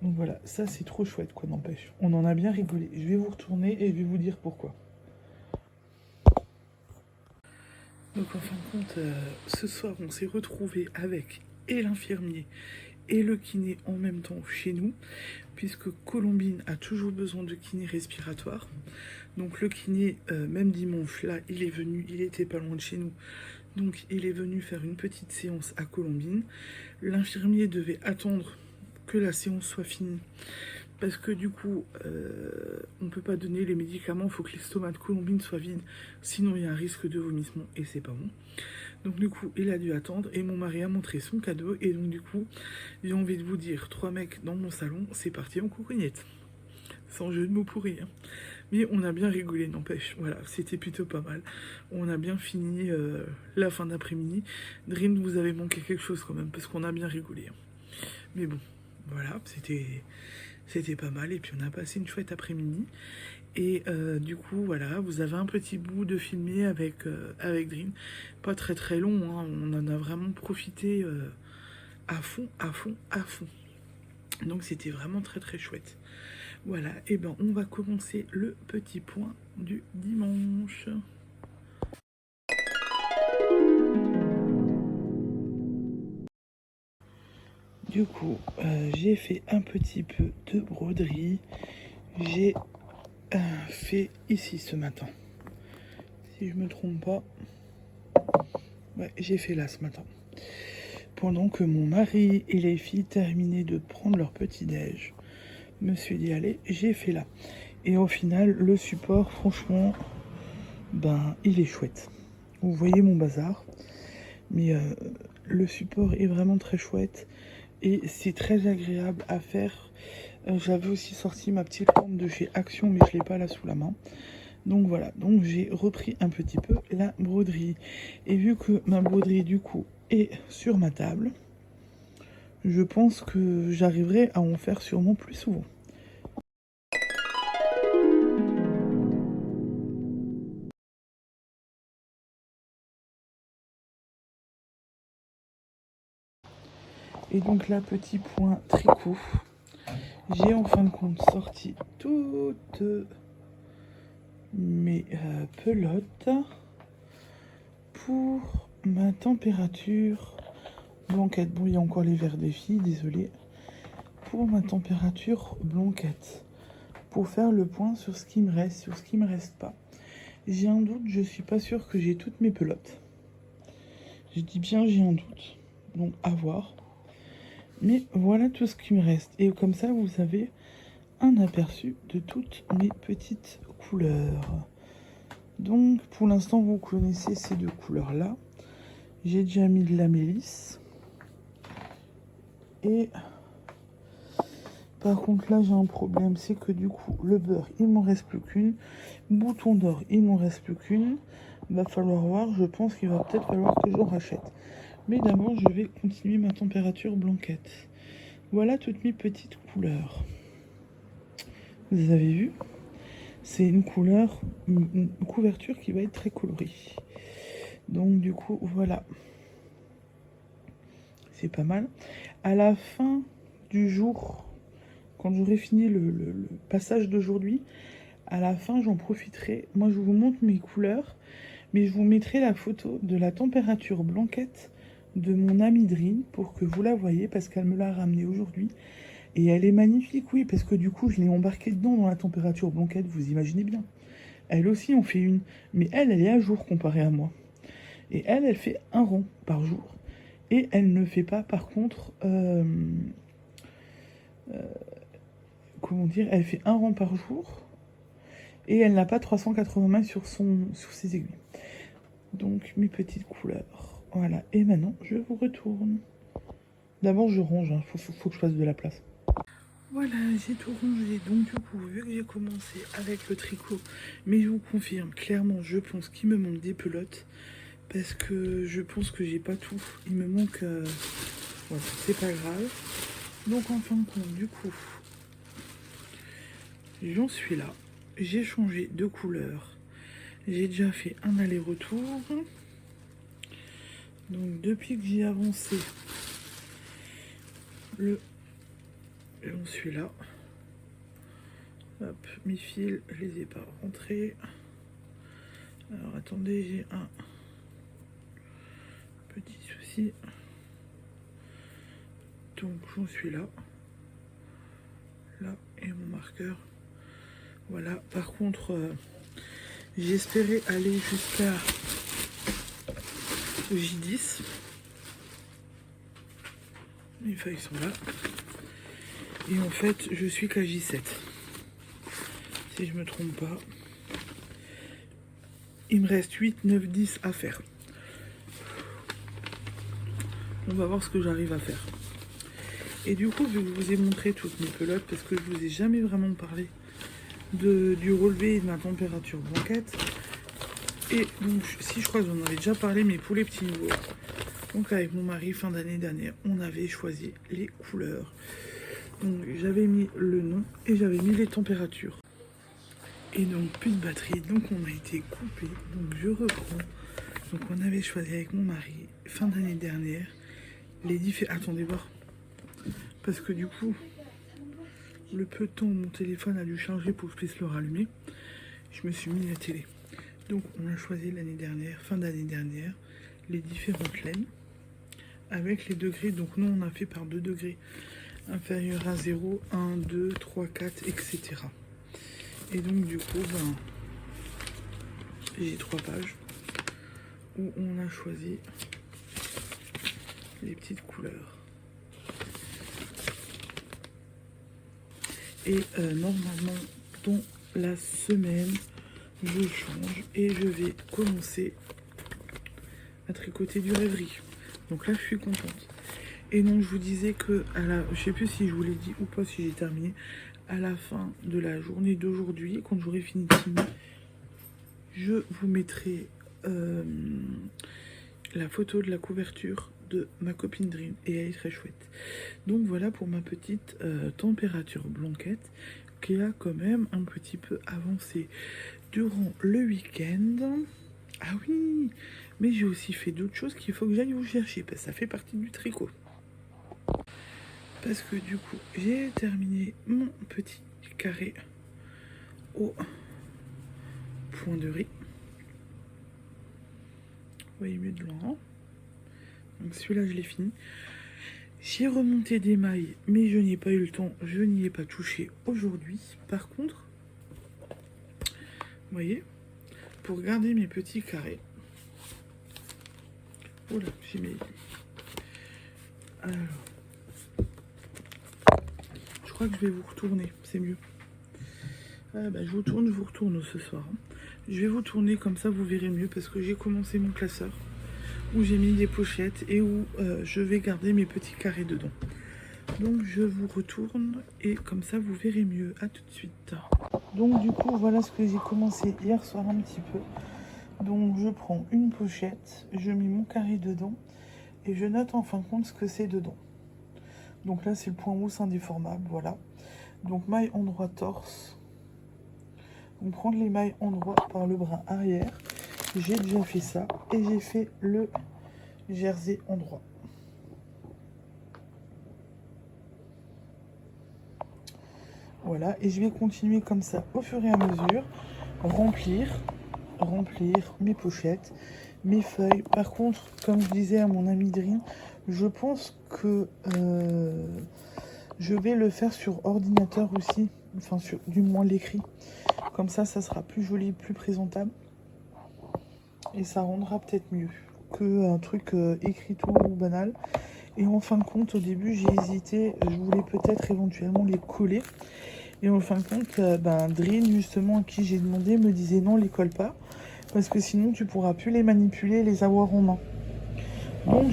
Donc voilà, ça c'est trop chouette quoi, n'empêche. On en a bien rigolé. Je vais vous retourner et je vais vous dire pourquoi. Donc en fin de compte, ce soir on s'est retrouvés avec et l'infirmier et le kiné en même temps chez nous, puisque Colombine a toujours besoin de kiné respiratoire. Donc le kiné, même dimanche, là, il est venu, il était pas loin de chez nous, donc il est venu faire une petite séance à Colombine. L'infirmier devait attendre que la séance soit finie, parce que du coup, on peut pas donner les médicaments, il faut que l'estomac de Colombine soit vide, sinon il y a un risque de vomissement, et c'est pas bon. Donc du coup, il a dû attendre et mon mari a montré son cadeau. Et donc du coup, j'ai envie de vous dire, 3 mecs dans mon salon, c'est parti en coucougnette. Sans jeu de mots pourris. Hein. Mais on a bien rigolé, n'empêche. Voilà, c'était plutôt pas mal. On a bien fini la fin d'après-midi. Dream, vous avez manqué quelque chose quand même, parce qu'on a bien rigolé. Hein. Mais bon, voilà, c'était pas mal. Et puis on a passé une chouette après-midi. Et du coup, voilà, vous avez un petit bout de filmé avec Dream. Pas très très long, hein, on en a vraiment profité à fond, à fond, à fond. Donc c'était vraiment très très chouette. Voilà, et ben on va commencer le petit point du dimanche. Du coup, j'ai fait un petit peu de broderie. J'ai fait ici ce matin. Si je me trompe pas. Ouais, j'ai fait là ce matin. Pendant que mon mari et les filles terminaient de prendre leur petit-déj, je me suis dit, allez, j'ai fait là. Et au final, le support, franchement, ben, il est chouette. Vous voyez mon bazar. Mais le support est vraiment très chouette. Et c'est très agréable à faire. J'avais aussi sorti ma petite lampe de chez Action, mais je ne l'ai pas là sous la main. Donc voilà, donc j'ai repris un petit peu la broderie. Et vu que ma broderie du coup est sur ma table, je pense que j'arriverai à en faire sûrement plus souvent. Et donc là, petit point tricot. J'ai en fin de compte sorti toutes mes pelotes pour ma température blanquette. Bon, il y a encore les verres des filles, désolé. Pour ma température blanquette. Pour faire le point sur ce qui me reste, sur ce qui me reste pas. J'ai un doute, je suis pas sûre que j'ai toutes mes pelotes. Je dis bien j'ai un doute. Donc à voir. Mais voilà tout ce qui me reste. Et comme ça, vous avez un aperçu de toutes mes petites couleurs. Donc pour l'instant, vous connaissez ces deux couleurs-là. J'ai déjà mis de la mélisse. Et par contre là, j'ai un problème. C'est que du coup, le beurre, il m'en reste plus qu'une. Bouton d'or, il m'en reste plus qu'une. Va falloir voir. Je pense qu'il va peut-être falloir que j'en rachète. Mais d'abord, je vais continuer ma température blanquette. Voilà toutes mes petites couleurs. Vous avez vu? C'est une couleur, une couverture qui va être très colorée. Donc du coup, voilà. C'est pas mal. À la fin du jour, quand j'aurai fini le passage d'aujourd'hui, à la fin, j'en profiterai. Moi, je vous montre mes couleurs, mais je vous mettrai la photo de la température blanquette de mon amie Drin pour que vous la voyez parce qu'elle me l'a ramenée aujourd'hui. Et elle est magnifique, oui, parce que du coup, je l'ai embarquée dedans dans la température blanquette, vous imaginez bien. Elle aussi en fait une, mais elle est à jour comparée à moi. Et elle fait un rang par jour. Et elle ne fait pas, par contre, comment dire, elle fait un rang par jour. Et elle n'a pas 380 mètres sur ses aiguilles. Donc, mes petites couleurs. Voilà. Et maintenant, je vous retourne. D'abord, je range. Hein. Faut que je fasse de la place. Voilà, j'ai tout rangé. Donc, du coup, vu que j'ai commencé avec le tricot, mais je vous confirme, clairement, je pense qu'il me manque des pelotes. Parce que je pense que j'ai pas tout. Il me manque... voilà, c'est pas grave. Donc, en fin de compte, du coup, j'en suis là. J'ai changé de couleur. J'ai déjà fait un aller-retour. Donc, depuis que j'ai avancé, j'en suis là. Hop, mes fils, je les ai pas rentrés. Alors, attendez, j'ai un petit souci. Donc, j'en suis là. Là, et mon marqueur. Voilà, par contre, j'espérais aller jusqu'à J10. Les feuilles sont là. Et en fait, je suis qu'à J7. Si je me trompe pas. Il me reste 8, 9, 10 à faire. On va voir ce que j'arrive à faire. Et du coup, je vous ai montré toutes mes pelotes parce que je vous ai jamais vraiment parlé du relevé et de ma température blanquette. Et donc, si je crois que j'en avais déjà parlé, mais pour les petits nouveaux. Donc avec mon mari, fin d'année dernière, on avait choisi les couleurs. Donc j'avais mis le nom et j'avais mis les températures. Et donc plus de batterie, donc on a été coupé. Donc je reprends. Donc on avait choisi avec mon mari, fin d'année dernière, les différents... Attendez voir. Parce que du coup, le peu de temps où mon téléphone a dû charger pour que je puisse le rallumer, je me suis mis la télé. Donc on a choisi l'année dernière, fin d'année dernière, les différentes laines avec les degrés. Donc nous on a fait par 2 degrés inférieur à 0, 1, 2, 3, 4, etc. Et donc du coup, j'ai 3 pages où on a choisi les petites couleurs. Et normalement, dans la semaine, je change et je vais commencer à tricoter du rêverie. Donc là, je suis contente. Et donc, je vous disais que, je sais plus si je vous l'ai dit ou pas, si j'ai terminé, à la fin de la journée d'aujourd'hui, quand j'aurai fini de signer, je vous mettrai la photo de la couverture de ma copine Dream et elle est très chouette. Donc voilà pour ma petite température blanquette qui a quand même un petit peu avancé durant le week-end. Ah oui, mais j'ai aussi fait d'autres choses qu'il faut que j'aille vous chercher parce que ça fait partie du tricot. Parce que du coup, j'ai terminé mon petit carré au point de riz. Vous voyez mieux de loin. Hein, donc celui-là, je l'ai fini. J'ai remonté des mailles, mais je n'y ai pas eu le temps. Je n'y ai pas touché aujourd'hui. Par contre, vous voyez, pour garder mes petits carrés. Oh là, j'ai mis. Alors, je crois que je vais vous retourner, c'est mieux. Ah bah, je vous retourne ce soir. Hein. Je vais vous tourner comme ça, vous verrez mieux parce que j'ai commencé mon classeur où j'ai mis des pochettes et où je vais garder mes petits carrés dedans. Donc je vous retourne et comme ça vous verrez mieux. À tout de suite. Donc du coup voilà ce que j'ai commencé hier soir un petit peu. Donc je prends une pochette, je mets mon carré dedans et je note en fin de compte ce que c'est dedans. Donc là c'est le point housse indéformable, voilà. Donc maille endroit torse. On prend les mailles endroit par le bras arrière. J'ai déjà fait ça et j'ai fait le jersey endroit. Voilà, et je vais continuer comme ça au fur et à mesure, remplir mes pochettes. mes feuilles. Par contre, comme je disais à mon ami Dream, je pense que je vais le faire sur ordinateur aussi. Enfin, du moins l'écrit. Comme ça sera plus joli, plus présentable. Et ça rendra peut-être mieux qu'un truc écrit tout banal. Et en fin de compte, au début, j'ai hésité. Je voulais peut-être éventuellement les coller. Et en fin de compte, Drin, justement, à qui j'ai demandé, me disait non, les colle pas. Parce que sinon, tu pourras plus les manipuler, les avoir en main. Donc,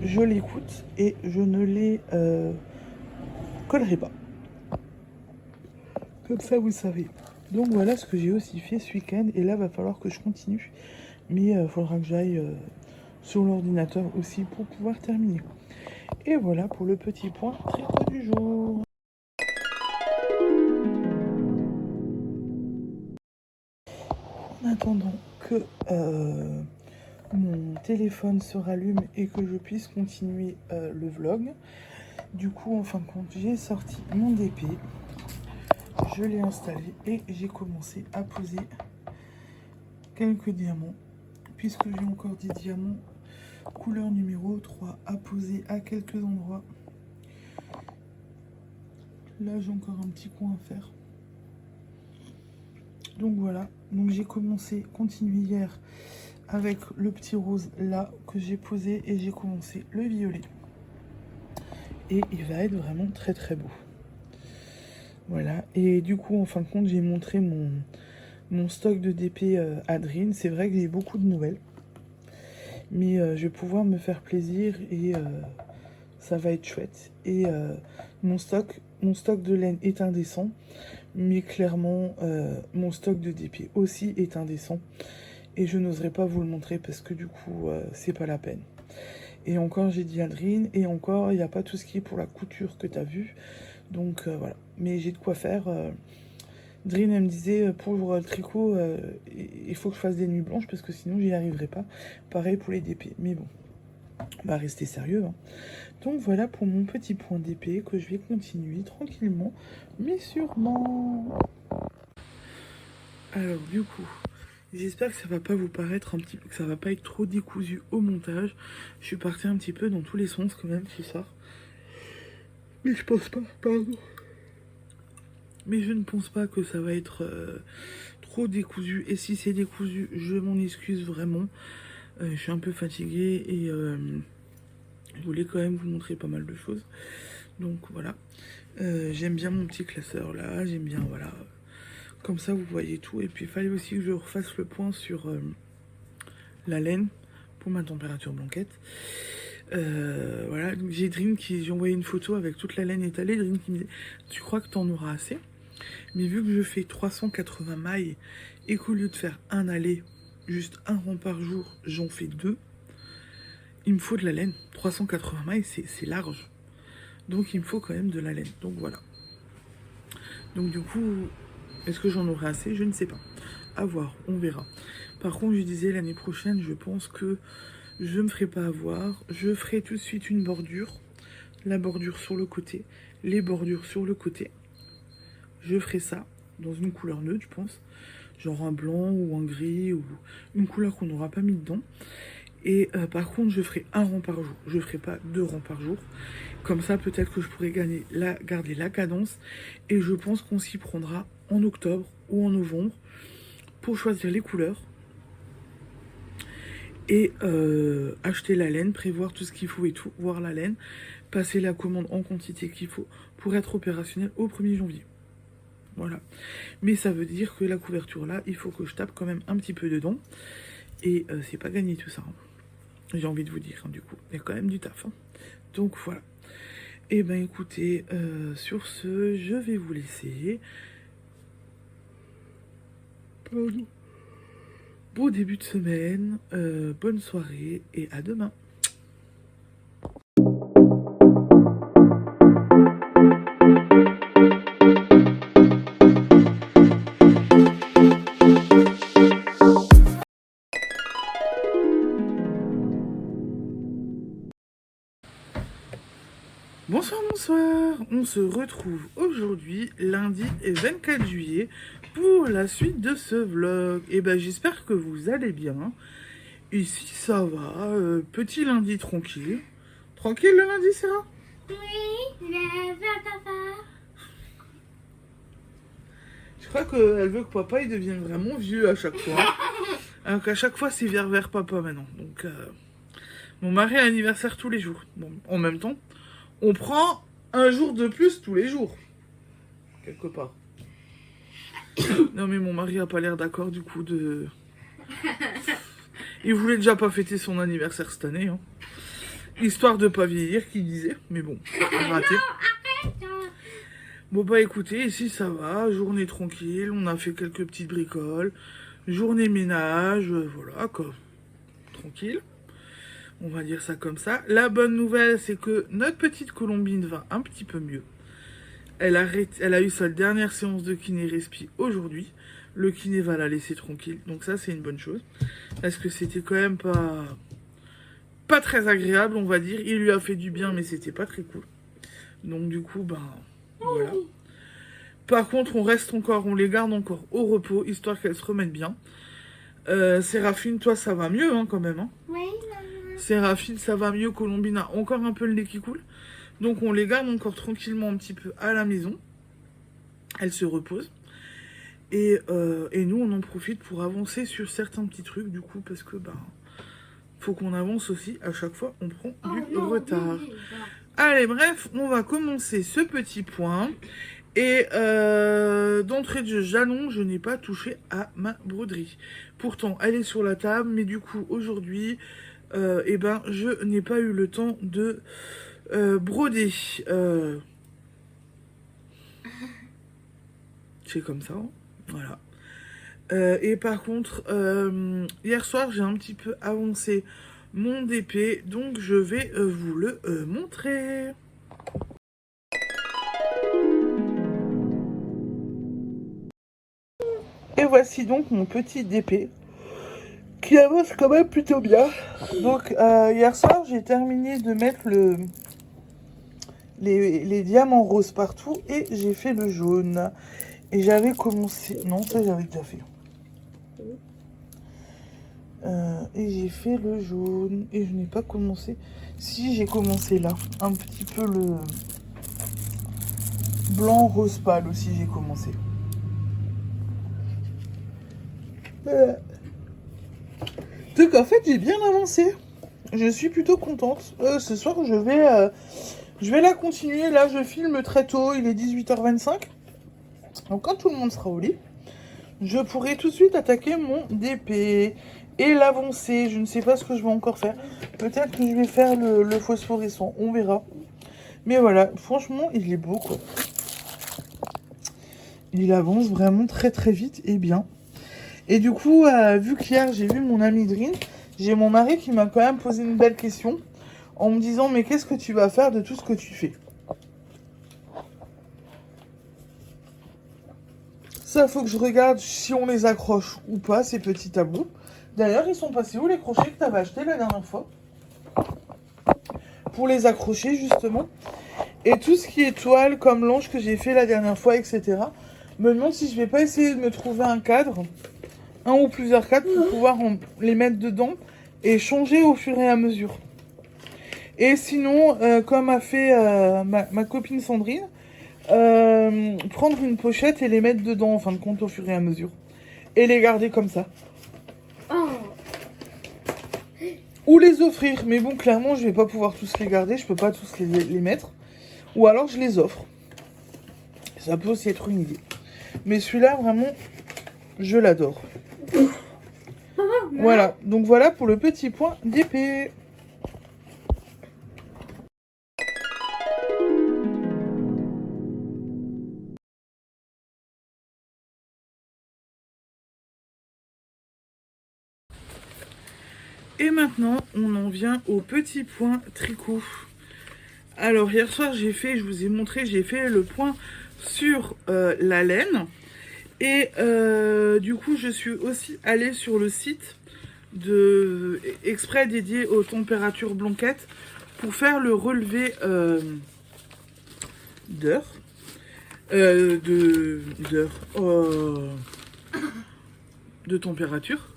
je l'écoute et je ne les collerai pas. Comme ça, vous savez. Donc, voilà ce que j'ai aussi fait ce week-end. Et là, va falloir que je continue. Mais il faudra que j'aille sur l'ordinateur aussi pour pouvoir terminer. Et voilà pour le petit point tricot du jour. En attendant que mon téléphone se rallume et que je puisse continuer le vlog, du coup, en fin de compte, j'ai sorti mon DP, je l'ai installé et j'ai commencé à poser quelques diamants, puisque j'ai encore des diamants couleur numéro 3 à poser à quelques endroits. Là, j'ai encore un petit coin à faire. Donc voilà, donc j'ai continué hier avec le petit rose là que j'ai posé et j'ai commencé le violet. Et il va être vraiment très très beau. Voilà, et du coup en fin de compte j'ai montré mon stock de DP à Drin. C'est vrai que j'ai beaucoup de nouvelles. Mais je vais pouvoir me faire plaisir et ça va être chouette. Et mon stock de laine est indécent. Mais clairement, mon stock de DP aussi est indécent. Et je n'oserais pas vous le montrer parce que du coup, c'est pas la peine. Et encore, j'ai dit à Drin. Et encore, il n'y a pas tout ce qui est pour la couture que tu as vu. Donc voilà. Mais j'ai de quoi faire. Drin, elle me disait, pour le tricot, il faut que je fasse des nuits blanches parce que sinon, j'y arriverai pas. Pareil pour les DP. Mais bon, on va rester sérieux. Hein. Donc voilà pour mon petit point d'épée que je vais continuer tranquillement, mais sûrement. Alors du coup, j'espère que ça va pas vous paraître un petit peu, que ça va pas être trop décousu au montage. Je suis partie un petit peu dans tous les sens quand même ce soir. Mais je pense pas, pardon. Mais je ne pense pas que ça va être trop décousu. Et si c'est décousu, je m'en excuse vraiment. Je suis un peu fatiguée et je voulais quand même vous montrer pas mal de choses. Donc voilà. J'aime bien mon petit classeur là. J'aime bien, voilà. Comme ça, vous voyez tout. Et puis, il fallait aussi que je refasse le point sur la laine pour ma température blanquette. Voilà. J'ai Dream j'ai envoyé une photo avec toute la laine étalée. Dream qui me dit, tu crois que t'en auras assez? Mais vu que je fais 380 mailles et qu'au lieu de faire un aller, juste un rang par jour, j'en fais 2, il me faut de la laine. 380 mailles, c'est large. Donc il me faut quand même de la laine. Donc voilà. Donc du coup, est-ce que j'en aurai assez? Je ne sais pas. À voir, on verra. Par contre, je disais l'année prochaine, je pense que je me ferai pas avoir. Je ferai tout de suite une bordure. La bordure sur le côté. Les bordures sur le côté. Je ferai ça dans une couleur neutre, je pense. Genre un blanc ou un gris ou une couleur qu'on n'aura pas mis dedans. Et par contre, je ferai un rang par jour. Je ferai pas 2 rangs par jour. Comme ça, peut-être que je pourrai garder la cadence. Et je pense qu'on s'y prendra en octobre ou en novembre pour choisir les couleurs. Et acheter la laine, prévoir tout ce qu'il faut et tout, voir la laine, passer la commande en quantité qu'il faut pour être opérationnel au 1er janvier. Voilà. Mais ça veut dire que la couverture là, il faut que je tape quand même un petit peu dedans. Et c'est pas gagné tout ça. Hein. J'ai envie de vous dire, hein, du coup. Il y a quand même du taf. Hein. Donc voilà. Et ben écoutez, sur ce, je vais vous laisser. Pardon. Beau début de semaine, bonne soirée et à demain. Bonsoir, bonsoir. On se retrouve aujourd'hui, lundi 24 juillet, pour la suite de ce vlog. Et ben j'espère que vous allez bien. Ici, ça va. Petit lundi tranquille. Tranquille le lundi, Sarah? Oui, papa. Je crois qu'elle veut que papa il devienne vraiment vieux à chaque fois. Alors qu'à chaque fois, c'est vers papa maintenant. Donc, mon mari a anniversaire tous les jours. Bon, en même temps, on prend un jour de plus tous les jours. Quelque part. Non, mais mon mari a pas l'air d'accord du coup de... Il voulait déjà pas fêter son anniversaire cette année. Hein. Histoire de pas vieillir, qu'il disait. Mais bon, raté. Bon bah écoutez, ici ça va, journée tranquille, on a fait quelques petites bricoles, journée ménage, voilà quoi, tranquille, on va dire ça comme ça. La bonne nouvelle c'est que notre petite Colombine va un petit peu mieux. Elle a eu sa dernière séance de kiné respi aujourd'hui, le kiné va la laisser tranquille, donc ça c'est une bonne chose, parce que c'était quand même pas très agréable on va dire, il lui a fait du bien mais c'était pas très cool. Donc du coup ben... Voilà. Par contre, on les garde encore au repos, histoire qu'elles se remettent bien. Séraphine, toi, ça va mieux, hein, quand même. Hein. Oui, maman. Séraphine, ça va mieux. Colombine a encore un peu le nez qui coule. Donc, on les garde encore tranquillement un petit peu à la maison. Elles se reposent. Et nous, on en profite pour avancer sur certains petits trucs, du coup, parce que, faut qu'on avance aussi. À chaque fois, on prend du retard. Allez, bref, on va commencer ce petit point. Et d'entrée de jeu, j'annonce, je n'ai pas touché à ma broderie. Pourtant, elle est sur la table, mais du coup, aujourd'hui, je n'ai pas eu le temps de broder. C'est comme ça, hein, voilà. Et par contre, hier soir, j'ai un petit peu avancé mon DP, donc je vais vous le montrer. Et voici donc mon petit DP qui avance quand même plutôt bien. Donc hier soir j'ai terminé de mettre les diamants roses partout et j'ai fait le jaune. Et j'avais commencé... Non, ça j'avais déjà fait. Et j'ai fait le jaune et je n'ai pas commencé... Si, j'ai commencé là. Un petit peu le blanc rose pâle aussi j'ai commencé. Donc en fait j'ai bien avancé. Je suis plutôt contente. Ce soir je vais la continuer. Là je filme très tôt, il est 18h25. Donc quand tout le monde sera au lit, je pourrai tout de suite attaquer mon DP et l'avancer. Je ne sais pas ce que je vais encore faire. Peut-être que je vais faire le phosphorescent, on verra. Mais voilà, franchement il est beau quoi. Il avance vraiment très très vite et bien. Et du coup, vu qu'hier j'ai vu mon ami Drin, j'ai mon mari qui m'a quand même posé une belle question en me disant mais qu'est-ce que tu vas faire de tout ce que tu fais? Ça, faut que je regarde si on les accroche ou pas, ces petits tableaux. D'ailleurs, ils sont passés où les crochets que tu avais achetés la dernière fois? Pour les accrocher justement. Et tout ce qui est toile comme l'ange que j'ai fait la dernière fois, etc. Me demande si je vais pas essayer de me trouver un cadre. Un ou plusieurs cadres pour pouvoir les mettre dedans et changer au fur et à mesure. Et sinon, comme a fait ma copine Sandrine, prendre une pochette et les mettre dedans en fin de compte au fur et à mesure. Et les garder comme ça. Oh. Ou les offrir. Mais bon, clairement, je vais pas pouvoir tous les garder. Je peux pas tous les mettre. Ou alors, je les offre. Ça peut aussi être une idée. Mais celui-là, vraiment, je l'adore. Voilà, donc voilà pour le petit point d'épée. Et maintenant, on en vient au petit point tricot. Alors, hier soir, je vous ai montré, j'ai fait le point sur la laine. Et du coup, je suis aussi allée sur le site exprès dédié aux températures blanquettes pour faire le relevé d'heures. De température.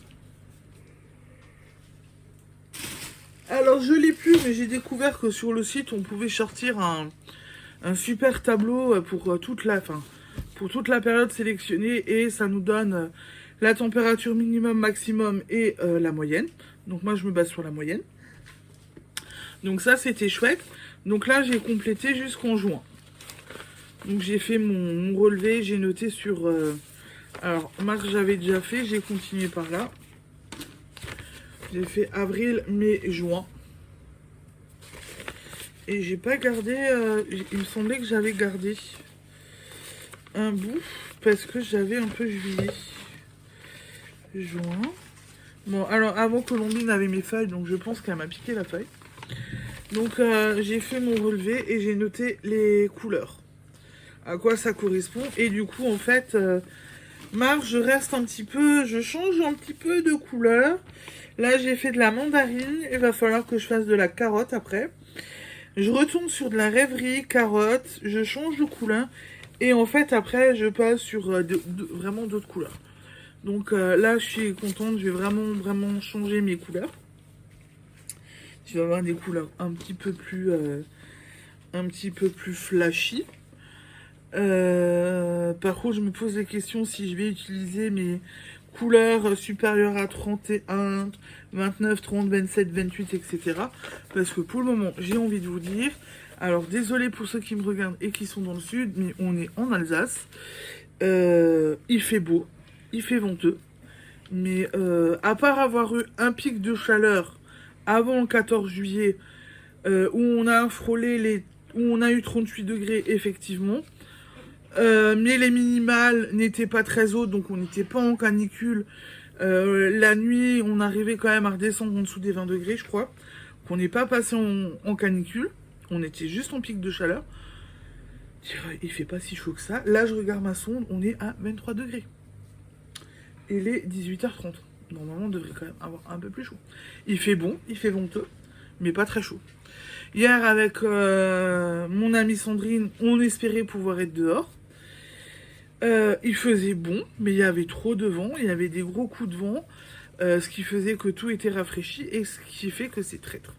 Alors je l'ai plus, mais j'ai découvert que sur le site on pouvait sortir un super tableau pour toute la période sélectionnée et ça nous donne la température minimum, maximum et la moyenne. Donc moi je me base sur la moyenne. Donc ça c'était chouette. Donc là j'ai complété jusqu'en juin. Donc j'ai fait mon relevé, j'ai noté sur... alors mars j'avais déjà fait, j'ai continué par là. J'ai fait avril, mai, juin. Et j'ai pas gardé... il me semblait que j'avais gardé un bout parce que j'avais un peu juillet. Juin. Bon, alors avant Colombine avait mes feuilles, donc je pense qu'elle m'a piqué la feuille. Donc j'ai fait mon relevé et j'ai noté les couleurs. À quoi ça correspond. Et du coup, en fait, mars, je reste un petit peu... Je change un petit peu de couleur. Là, j'ai fait de la mandarine. Il va falloir que je fasse de la carotte après. Je retourne sur de la rêverie, carotte. Je change de couleur. Et en fait, après, je passe sur vraiment d'autres couleurs. Donc là, je suis contente. Je vais vraiment changer mes couleurs. Je vais avoir des couleurs un petit peu plus flashy. Par contre, je me pose des questions si je vais utiliser mes couleurs supérieures à 31, 29, 30, 27, 28, etc. Parce que pour le moment, j'ai envie de vous dire... Alors, désolé pour ceux qui me regardent et qui sont dans le sud, mais on est en Alsace. Il fait beau, il fait venteux. Mais à part avoir eu un pic de chaleur avant le 14 juillet, où on a frôlé où on a eu 38 degrés, effectivement... mais les minimales n'étaient pas très hautes, donc on n'était pas en canicule. La nuit, on arrivait quand même à redescendre en dessous des 20 degrés, je crois. Qu'on n'est pas passé en canicule. On était juste en pic de chaleur. Il fait pas si chaud que ça. Là, je regarde ma sonde, on est à 23 degrés. Et il est 18h30. Normalement, on devrait quand même avoir un peu plus chaud. Il fait bon, il fait venteux, mais pas très chaud. Hier, avec mon amie Sandrine, on espérait pouvoir être dehors. Il faisait bon, mais il y avait trop de vent, il y avait des gros coups de vent, ce qui faisait que tout était rafraîchi et ce qui fait que c'est traître.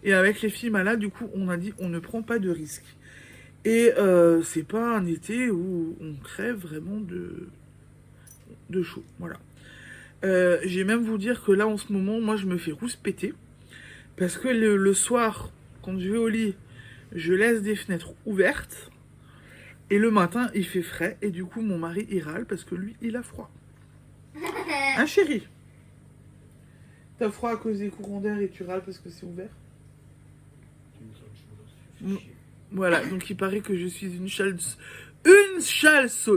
Et avec les filles malades, du coup, on a dit on ne prend pas de risque. Et c'est pas un été où on crève vraiment de chaud, voilà. J'ai même vous dire que là, en ce moment, moi, je me fais rouspéter. Parce que le soir, quand je vais au lit, je laisse des fenêtres ouvertes. Et le matin, il fait frais. Et du coup, mon mari, il râle parce que lui, il a froid. Hein, chérie? T'as froid à cause des courants d'air et tu râles parce que c'est ouvert? Voilà, donc il paraît que je suis une chale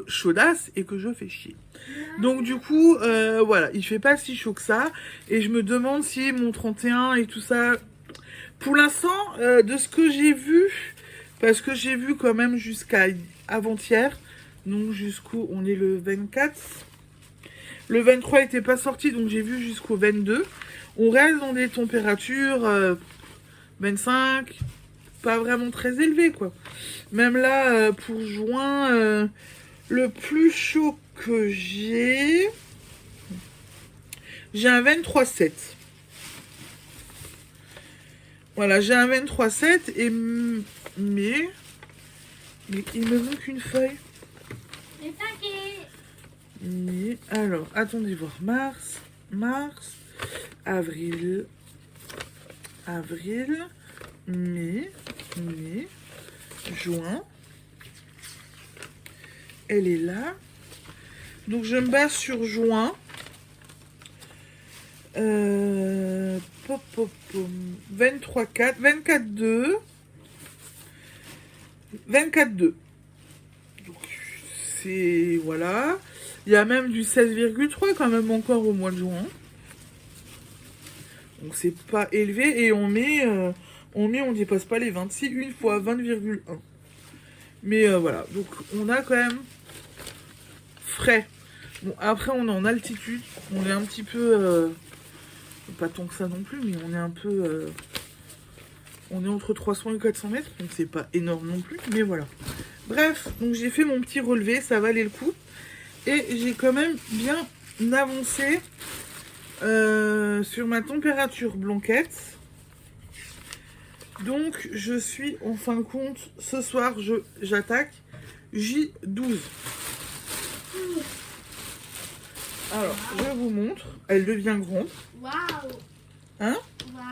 chaudasse et que je fais chier. Donc du coup, voilà, il fait pas si chaud que ça. Et je me demande si mon 31 et tout ça... Pour l'instant, de ce que j'ai vu... Parce que j'ai vu quand même jusqu'à avant-hier. Donc jusqu'où... On est le 24. Le 23 n'était pas sorti, donc j'ai vu jusqu'au 22. On reste dans des températures 25... Pas vraiment très élevées, quoi. Même là, pour juin, le plus chaud que j'ai un 23,7. Voilà, j'ai un 23,7 et... Mais il me manque une feuille. Les paquets. Mais, alors, attendez voir. Mars, avril, mai, juin. Elle est là. Donc, je me base sur juin. 23,4, 24,2. 24,2. Donc, c'est... Voilà. Il y a même du 16,3 quand même encore au mois de juin. Donc, c'est pas élevé. Et on dépasse pas les 26 une fois 20,1. Mais voilà. Donc, on a quand même frais. Bon, après, on est en altitude. On est un petit peu... pas tant que ça non plus, mais on est un peu... on est entre 300 et 400 mètres, donc c'est pas énorme non plus, mais voilà. Bref, donc j'ai fait mon petit relevé, ça valait le coup. Et j'ai quand même bien avancé sur ma température blanquette. Donc, je suis, en fin de compte, ce soir, j'attaque J12. Alors, je vous montre. Elle devient grande. Waouh. Hein? Waouh.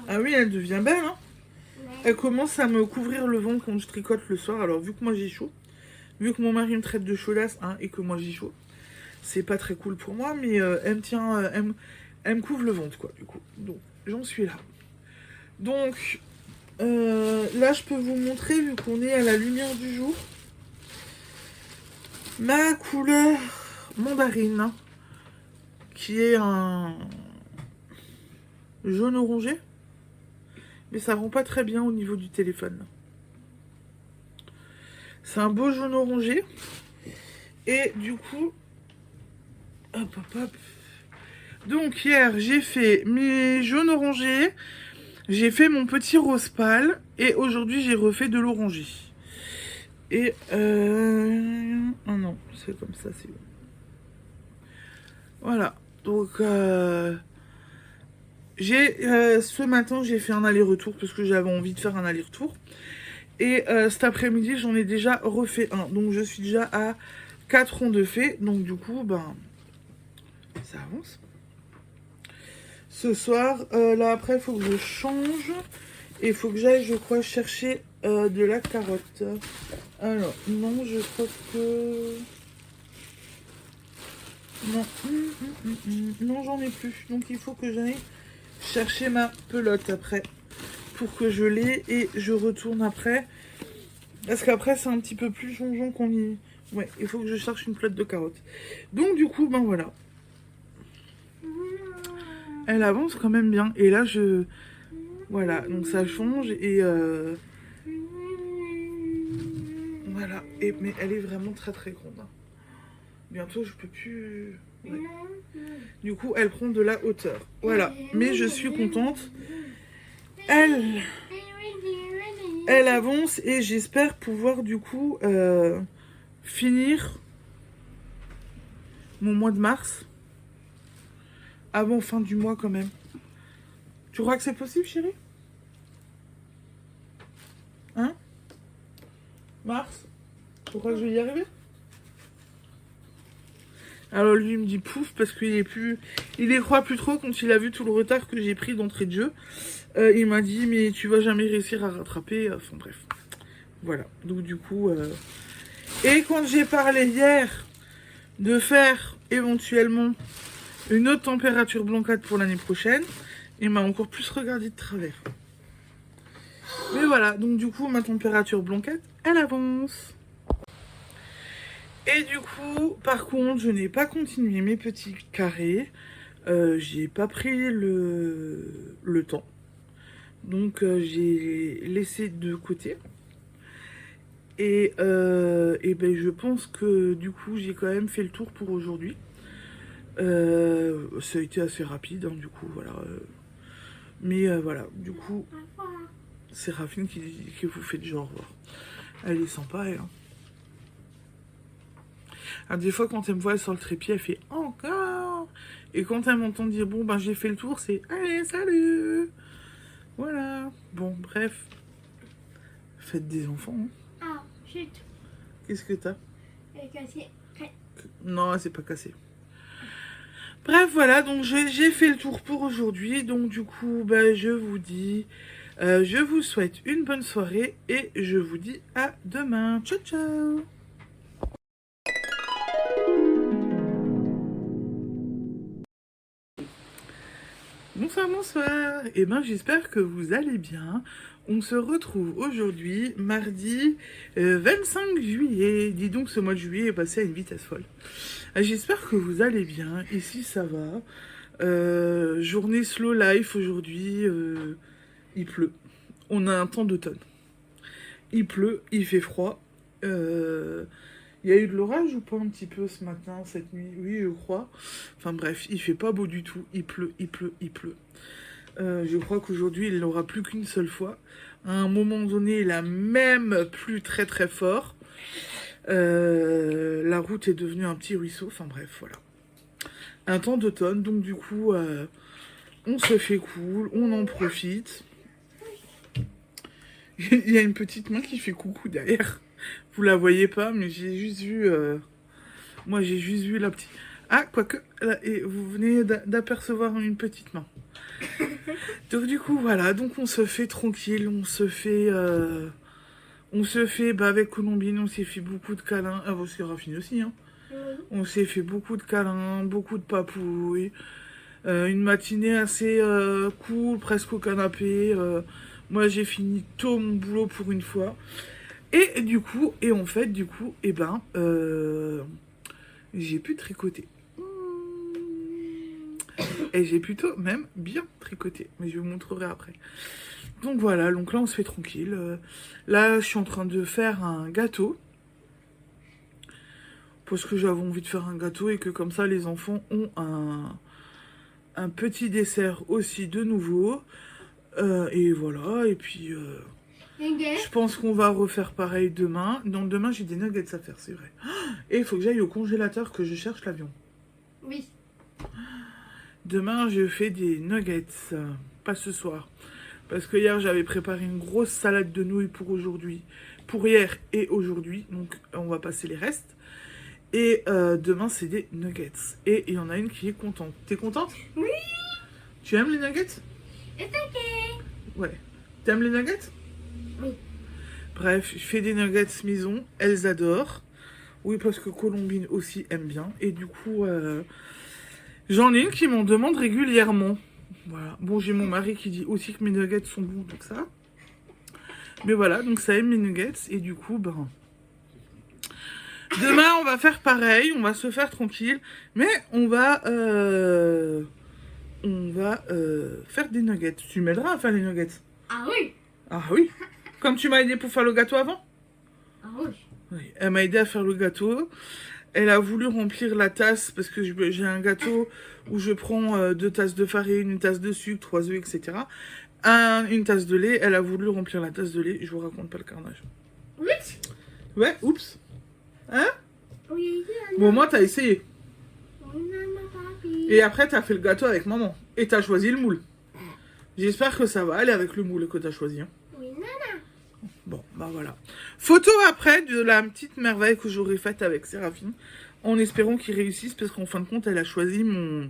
Ah oui, elle devient belle, hein? Ouais. Elle commence à me couvrir le ventre quand je tricote le soir. Alors, vu que moi, j'ai chaud, vu que mon mari me traite de chaudasse, hein, et que moi, j'ai chaud, c'est pas très cool pour moi, mais elle me tient... elle me couvre le ventre, quoi, du coup. Donc, j'en suis là. Donc, là, je peux vous montrer, vu qu'on est à la lumière du jour, ma couleur mandarine, qui est un jaune orangé, mais ça rend pas très bien au niveau du téléphone. C'est un beau jaune orangé, et du coup, hop, hop, hop. Donc, hier, j'ai fait mes jaunes orangés, j'ai fait mon petit rose pâle, et aujourd'hui, j'ai refait de l'orangé. Et oh non, c'est comme ça, c'est bon. Voilà, donc ce matin j'ai fait un aller-retour parce que j'avais envie de faire un aller-retour. Et cet après-midi j'en ai déjà refait un. Donc je suis déjà à 4 ronds de fait. Donc du coup, ben, ça avance. Ce soir, là après, il faut que je change. Et il faut que j'aille, je crois, chercher de la carotte. Alors, non, je crois que... Non, non, j'en ai plus. Donc il faut que j'aille chercher ma pelote après. Pour que je l'ai et je retourne après. Parce qu'après, c'est un petit peu plus jonjon qu'on y... Ouais, il faut que je cherche une pelote de carottes. Donc du coup, ben voilà. Elle avance quand même bien. Et là, je... Voilà, donc ça change et... Voilà. Et, mais elle est vraiment très très grande. Hein. Bientôt, je peux plus... Ouais. Du coup, elle prend de la hauteur. Voilà. Mais je suis contente. Elle avance et j'espère pouvoir du coup finir mon mois de mars avant fin du mois quand même. Tu crois que c'est possible, chérie? Hein? Mars? Tu crois que je vais y arriver? Alors lui il me dit pouf parce qu'il est plus, il y croit plus trop quand il a vu tout le retard que j'ai pris d'entrée de jeu. Il m'a dit mais tu vas jamais réussir à rattraper. Enfin bref, voilà. Donc du coup, et quand j'ai parlé hier de faire éventuellement une autre température blancade pour l'année prochaine, il m'a encore plus regardé de travers. Mais voilà, donc du coup ma température blancade, elle avance. Et du coup, par contre, je n'ai pas continué mes petits carrés. J'ai pas pris le temps. Donc, j'ai laissé de côté. Et ben, je pense que du coup, j'ai quand même fait le tour pour aujourd'hui. Ça a été assez rapide, hein, du coup, voilà. Mais voilà, du coup, c'est Raffine qui vous fait du genre. Elle est sympa, elle. Hein. Alors, des fois, quand elle me voit sur le trépied, elle fait encore. Et quand elle m'entend dire bon, ben j'ai fait le tour, c'est allez, salut. Voilà. Bon, bref. Faites des enfants. Hein. Ah, chut. Qu'est-ce que t'as? Elle est cassée. Non, c'est pas cassé. Bref, voilà. Donc, j'ai fait le tour pour aujourd'hui. Donc, du coup, ben, je vous dis. Je vous souhaite une bonne soirée. Et je vous dis à demain. Ciao, ciao. Bonsoir, bonsoir. Et ben j'espère que vous allez bien. On se retrouve aujourd'hui, mardi 25 juillet. Dis donc, ce mois de juillet est passé à une vitesse folle. J'espère que vous allez bien. Ici, ça va. Journée slow life aujourd'hui. Il pleut. On a un temps d'automne. Il pleut, il fait froid. Il y a eu de l'orage ou pas un petit peu ce matin, cette nuit? Oui, je crois. Enfin bref, il fait pas beau du tout. Il pleut, il pleut, il pleut. Je crois qu'aujourd'hui, il n'aura plus qu'une seule fois. À un moment donné, il a même plu très très fort. La route est devenue un petit ruisseau. Enfin bref, voilà. Un temps d'automne, donc du coup, on se fait cool, on en profite. Il y a une petite main qui fait coucou derrière. Vous la voyez pas, mais j'ai juste vu... Moi, j'ai juste vu la petite... Ah, quoique, là, et vous venez d'apercevoir une petite main. Donc du coup, voilà. Donc on se fait tranquille, on se fait... bah, avec Colombine, on s'est fait beaucoup de câlins. Ah, bon, c'est Raffine aussi, hein. On s'est fait beaucoup de câlins, beaucoup de papouilles. Une matinée assez cool, presque au canapé. Moi, j'ai fini tôt mon boulot pour une fois. Et du coup, et en fait, du coup, j'ai pu tricoter. Et j'ai plutôt même bien tricoté. Mais je vous montrerai après. Donc voilà, donc là, on se fait tranquille. Là, je suis en train de faire un gâteau. Parce que j'avais envie de faire un gâteau et que comme ça, les enfants ont un petit dessert aussi de nouveau. Et voilà, et puis... je pense qu'on va refaire pareil demain. Non, demain, j'ai des nuggets à faire, c'est vrai. Et il faut que j'aille au congélateur que je cherche l'avion. Oui. Demain, je fais des nuggets. Pas ce soir. Parce que hier, j'avais préparé une grosse salade de nouilles pour aujourd'hui. Pour hier et aujourd'hui. Donc, on va passer les restes. Et demain, c'est des nuggets. Et il y en a une qui est contente. T'es contente? Oui. Tu aimes les nuggets? It's okay. Ouais. T'aimes les nuggets? Oui. Bref, je fais des nuggets maison. Elles adorent. Oui, parce que Colombine aussi aime bien. Et du coup, j'en ai une qui m'en demande régulièrement. Voilà. Bon, j'ai mon mari qui dit aussi que mes nuggets sont bons, donc ça. Mais voilà, donc ça aime mes nuggets. Et du coup, ben... Demain, on va faire pareil. On va se faire tranquille. Mais on va faire des nuggets. Tu m'aideras à faire les nuggets? Ah oui. Ah oui. Comme tu m'as aidé pour faire le gâteau avant? Ah oui. Oui, elle m'a aidé à faire le gâteau. Elle a voulu remplir la tasse parce que j'ai un gâteau où je prends 2 tasses de farine, 1 tasse de sucre, 3 œufs, etc. Une tasse de lait. Elle a voulu remplir la tasse de lait. Je vous raconte pas le carnage. Oui. Ouais, oups. Hein? Oui. Bon, moi, t'as essayé. Oui, maman, papi. Et après, t'as fait le gâteau avec maman. Et t'as choisi le moule. J'espère que ça va aller avec le moule que t'as choisi. Hein. Oui, maman. Bon, bah voilà. Photo après de la petite merveille que j'aurais faite avec Séraphine. En espérant qu'il réussisse parce qu'en fin de compte, elle a choisi mon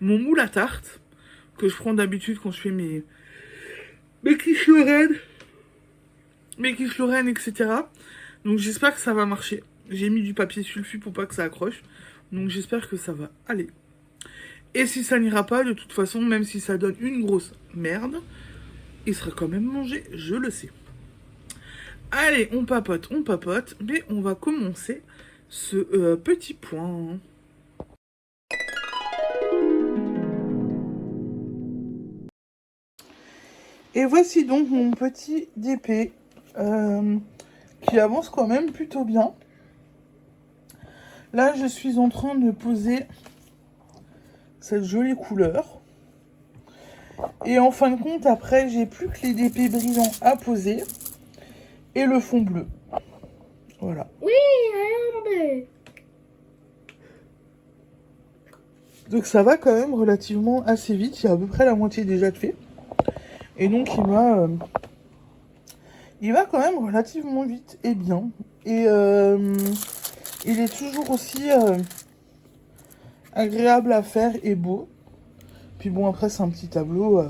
moule à tarte. Que je prends d'habitude quand je fais mes quiches Lorraine. Mes quiches Lorraine, etc. Donc j'espère que ça va marcher. J'ai mis du papier sulfu pour pas que ça accroche. Donc j'espère que ça va aller. Et si ça n'ira pas, de toute façon, même si ça donne une grosse merde, il sera quand même mangé, je le sais. Allez, on papote, mais on va commencer ce petit point. Et voici donc mon petit DP qui avance quand même plutôt bien. Là, je suis en train de poser cette jolie couleur. Et en fin de compte, après, j'ai plus que les DP brillants à poser et le fond bleu. Voilà. Oui, regardez. Donc ça va quand même relativement assez vite. Il y a à peu près la moitié déjà de fait. Et donc il va quand même relativement vite et bien. Et il est toujours aussi agréable à faire et beau. Puis bon, après c'est un petit tableau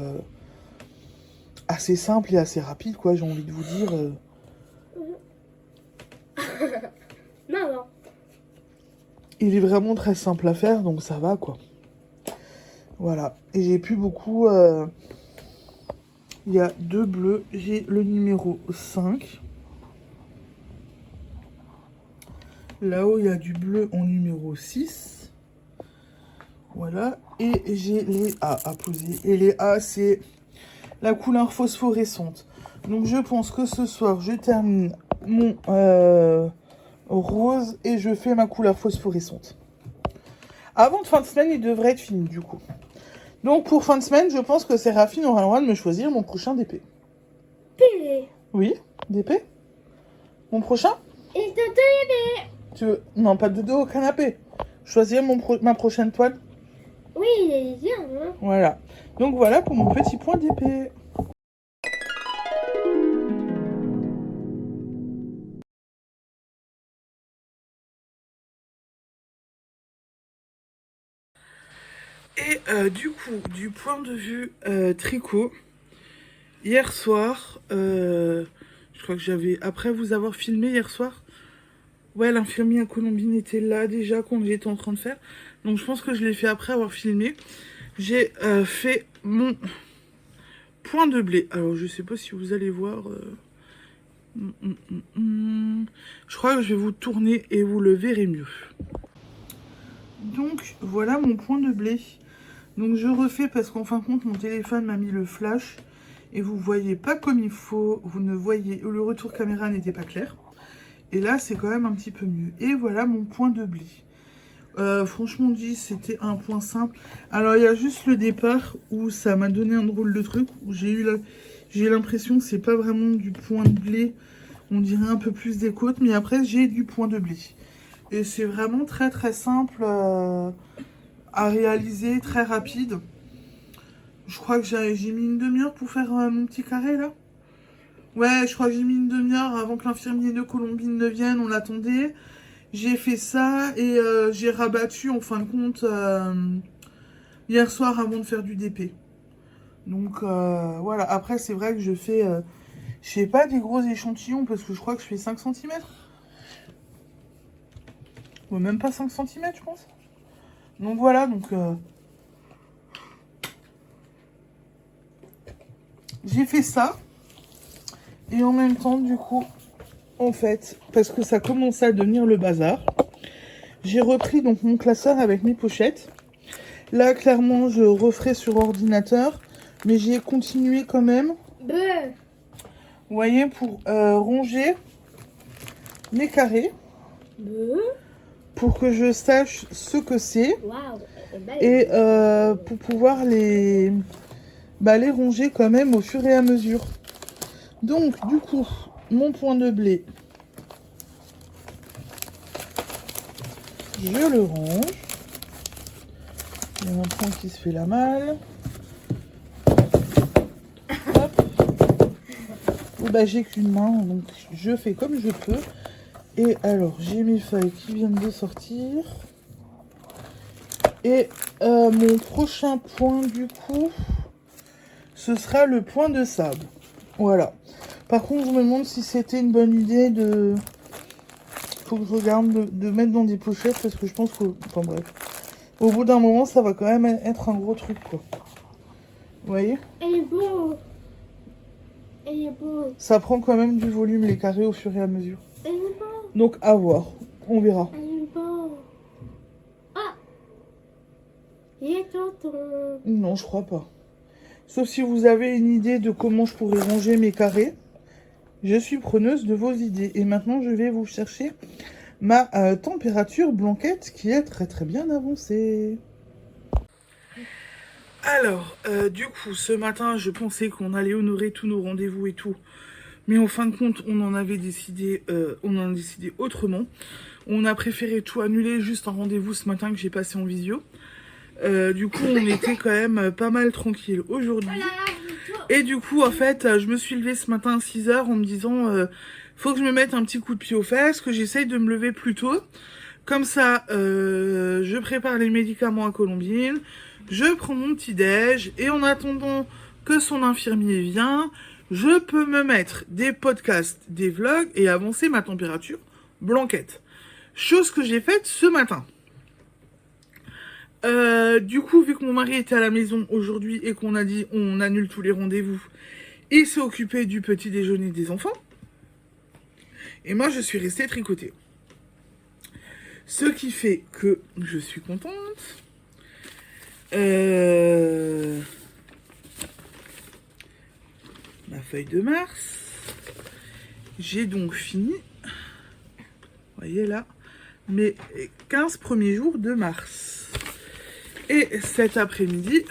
assez simple et assez rapide, quoi, j'ai envie de vous dire. Maman. Il est vraiment très simple à faire, donc ça va, quoi. Voilà. Et j'ai plus beaucoup... Il y a 2 bleus. J'ai le numéro 5. Là-haut, il y a du bleu en numéro 6. Voilà. Et j'ai les A à poser. Et les A, c'est la couleur phosphorescente. Donc, je pense que ce soir, je termine mon rose et je fais ma couleur phosphorescente. Avant de fin de semaine, il devrait être fini, du coup. Donc, pour fin de semaine, je pense que Séraphine aura le droit de me choisir mon prochain DP. Pépé. Oui, DP? Mon prochain? Et de bébé. Tu veux... Non, pas de dos au canapé. Choisir ma prochaine toile. Oui, il est bien, hein. Voilà. Donc voilà pour mon petit point d'épée. Et du coup, du point de vue tricot, hier soir, je crois que j'avais, après vous avoir filmé hier soir, ouais, l'infirmier à Colombine était là déjà quand j'étais en train de faire. Donc je pense que je l'ai fait après avoir filmé. J'ai fait mon point de blé. Alors je sais pas si vous allez voir. Je crois que je vais vous tourner et vous le verrez mieux. Donc voilà mon point de blé. Donc je refais parce qu'en fin de compte mon téléphone m'a mis le flash et vous voyez pas comme il faut. Vous ne voyez, le retour caméra n'était pas clair. Et là c'est quand même un petit peu mieux. Et voilà mon point de blé. Franchement dit c'était un point simple. Alors il y a juste le départ où ça m'a donné un drôle de truc où j'ai l'impression que c'est pas vraiment du point de blé, on dirait un peu plus des côtes, mais après j'ai du point de blé et c'est vraiment très très simple à réaliser, très rapide. Je crois que j'ai mis une demi-heure pour faire mon petit carré là. Ouais, je crois que j'ai mis une demi-heure avant que l'infirmier de Colombine ne vienne, on l'attendait. J'ai fait ça et j'ai rabattu en fin de compte hier soir avant de faire du DP. Donc voilà, après c'est vrai que je fais, je fais pas des gros échantillons parce que je crois que je fais 5 cm. Ou même pas 5 cm je pense. Donc voilà, donc j'ai fait ça. Et en même temps du coup, en fait, parce que ça commençait à devenir le bazar, j'ai repris donc mon classeur avec mes pochettes. Là clairement je referai sur ordinateur. Mais j'ai continué quand même. Vous voyez, pour ronger mes carrés. Pour que je sache ce que c'est. Et pour pouvoir les ronger quand même au fur et à mesure. Donc, du coup, mon point de blé, je le range. Il y a un point qui se fait la malle. Bah, j'ai qu'une main, donc je fais comme je peux. Et alors, j'ai mes feuilles qui viennent de sortir. Et mon prochain point, du coup, ce sera le point de sable. Voilà. Par contre, je me demande si c'était une bonne idée de... Faut que je regarde de mettre dans des pochettes, parce que je pense que... Enfin bref. Au bout d'un moment, ça va quand même être un gros truc, quoi. Vous voyez ? Elle est beau. Elle est beau. Ça prend quand même du volume, les carrés, au fur et à mesure. Elle est beau. Donc, à voir. On verra. Elle est beau. Ah. Il est tonton. Non, je crois pas. Sauf si vous avez une idée de comment je pourrais ranger mes carrés. Je suis preneuse de vos idées. Et maintenant, je vais vous chercher ma température blanquette qui est très très bien avancée. Alors, du coup, ce matin, je pensais qu'on allait honorer tous nos rendez-vous et tout. Mais en fin de compte, on en a décidé autrement. On a préféré tout annuler, juste un rendez-vous ce matin que j'ai passé en visio. Du coup, on était quand même pas mal tranquille aujourd'hui. Et du coup, en fait, je me suis levée ce matin à 6 h en me disant faut que je me mette un petit coup de pied aux fesses, que j'essaye de me lever plus tôt. Comme ça, je prépare les médicaments à Colombine, je prends mon petit-déj, et en attendant que son infirmier vienne, je peux me mettre des podcasts, des vlogs, et avancer ma température blanquette. Chose que j'ai faite ce matin. Du coup, vu que mon mari était à la maison aujourd'hui et qu'on a dit on annule tous les rendez-vous, il s'est occupé du petit déjeuner des enfants. Et moi, je suis restée tricotée. Ce qui fait que je suis contente. Ma feuille de mars. J'ai donc fini. Vous voyez là, mes 15 premiers jours de mars. Et cet après-midi,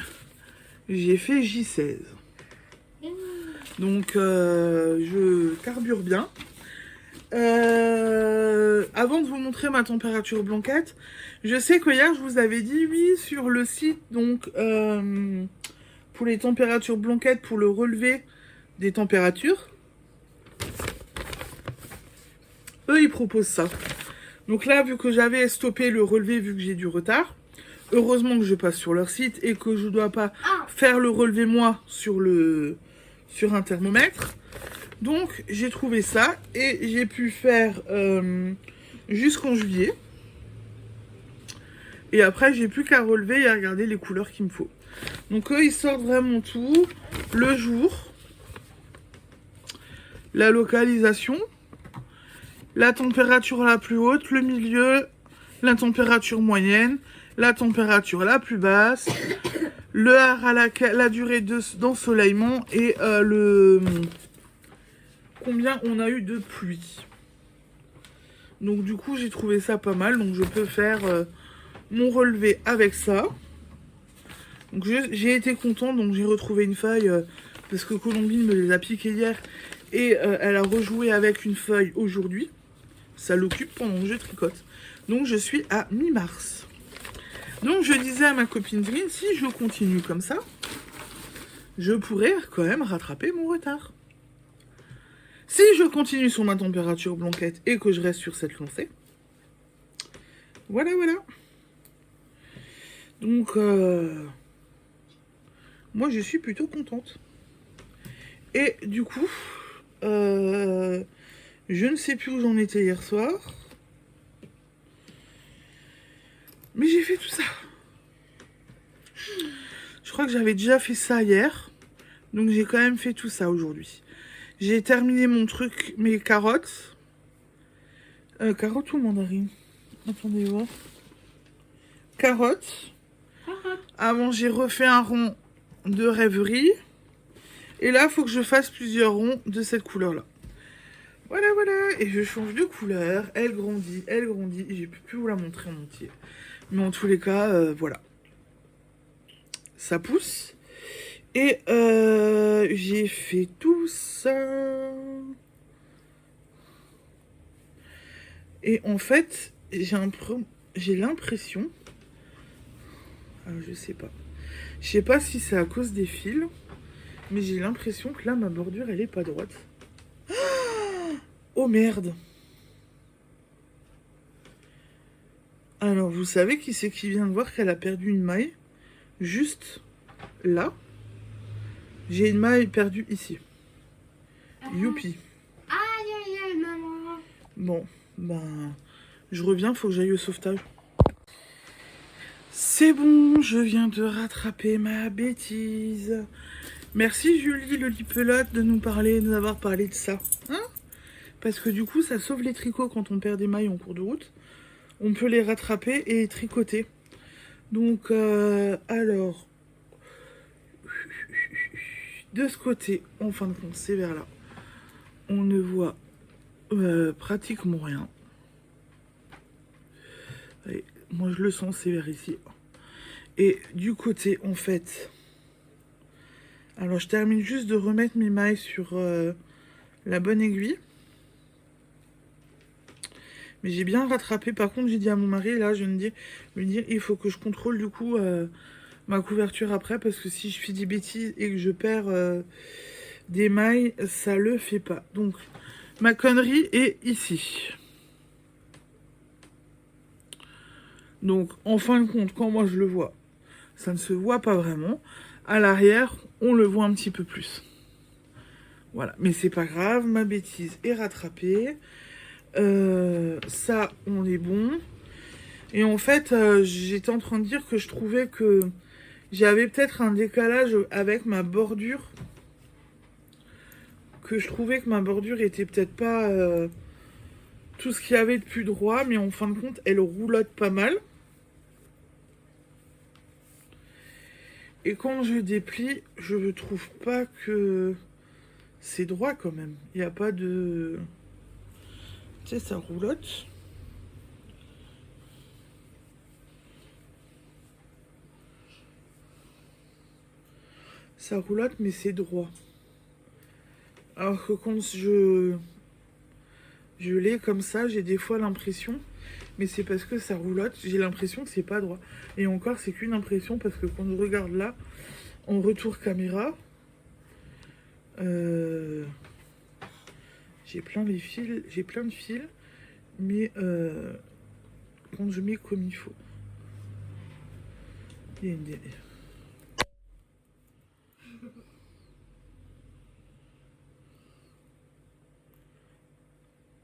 j'ai fait J16. Donc, je carbure bien. Avant de vous montrer ma température blanquette, je sais que hier, je vous avais dit, oui, sur le site, donc, pour les températures blanquettes, pour le relevé des températures, eux, ils proposent ça. Donc là, vu que j'avais stoppé le relevé, vu que j'ai du retard, heureusement que je passe sur leur site et que je dois pas Ah. faire le relevé moi sur un thermomètre. Donc j'ai trouvé ça et j'ai pu faire jusqu'en juillet. Et après j'ai plus qu'à relever et à regarder les couleurs qu'il me faut. Donc eux ils sortent vraiment tout, le jour, la localisation, la température la plus haute, le milieu, la température moyenne, la température la plus basse, l'heure à laquelle la durée d'ensoleillement et combien on a eu de pluie. Donc du coup j'ai trouvé ça pas mal, donc je peux faire mon relevé avec ça. Donc j'ai été contente, donc j'ai retrouvé une feuille parce que Colombine me les a piquées hier et elle a rejoué avec une feuille aujourd'hui. Ça l'occupe pendant que je tricote. Donc je suis à mi-mars. Donc je disais à ma copine Trine, si je continue comme ça, je pourrais quand même rattraper mon retard. Si je continue sur ma température blanquette et que je reste sur cette lancée, voilà. Donc, moi je suis plutôt contente. Et du coup, je ne sais plus où j'en étais hier soir. Mais j'ai fait tout ça. Je crois que j'avais déjà fait ça hier. Donc j'ai quand même fait tout ça aujourd'hui. J'ai terminé mon truc, mes carottes. Carottes ou mandarines? Attendez voir. Carottes. Avant j'ai refait un rond de rêverie. Et là il faut que je fasse plusieurs ronds de cette couleur là. Voilà. Et je change de couleur. Elle grandit. Je peux plus vous la montrer en entier. Mais en tous les cas, voilà. Ça pousse. Et j'ai fait tout ça. Et en fait, j'ai l'impression... Alors, je sais pas. Je sais pas si c'est à cause des fils. Mais j'ai l'impression que là, ma bordure, elle est pas droite. Oh merde! Alors, vous savez qui c'est qui vient de voir qu'elle a perdu une maille? Juste là. J'ai une maille perdue ici. Youpi. Aïe, maman. Bon, ben, je reviens, faut que j'aille au sauvetage. C'est bon, je viens de rattraper ma bêtise. Merci Julie, le lipelote, de nous avoir parlé de ça. Hein? Parce que du coup, ça sauve les tricots quand on perd des mailles en cours de route. On peut les rattraper et tricoter. Donc, alors... De ce côté, en fin de compte, c'est vers là. On ne voit pratiquement rien. Allez, moi, je le sens, c'est vers ici. Et du côté, en fait... Alors, je termine juste de remettre mes mailles sur la bonne aiguille. Mais j'ai bien rattrapé. Par contre, j'ai dit à mon mari, là, je viens de lui dire, il faut que je contrôle, du coup... ma couverture après, parce que si je fais des bêtises et que je perds des mailles, ça le fait pas. Donc ma connerie est ici. Donc en fin de compte, quand moi je le vois, ça ne se voit pas vraiment. À l'arrière, on le voit un petit peu plus. Voilà, mais c'est pas grave, ma bêtise est rattrapée. Ça, on est bon. Et en fait, j'étais en train de dire que je trouvais que j'avais peut-être un décalage avec ma bordure. Que je trouvais que ma bordure était peut-être pas tout ce qu'il y avait de plus droit. Mais en fin de compte, elle roulotte pas mal. Et quand je déplie, je ne trouve pas que c'est droit quand même. Il n'y a pas de... Tu sais, ça roulotte. Ça roulotte, mais c'est droit. Alors que quand je l'ai comme ça, j'ai des fois l'impression, mais c'est parce que ça roulotte, j'ai l'impression que c'est pas droit. Et encore, c'est qu'une impression, parce que quand je regarde là, en retour caméra, j'ai plein de fils, mais quand je mets comme il faut. Il y a une délai.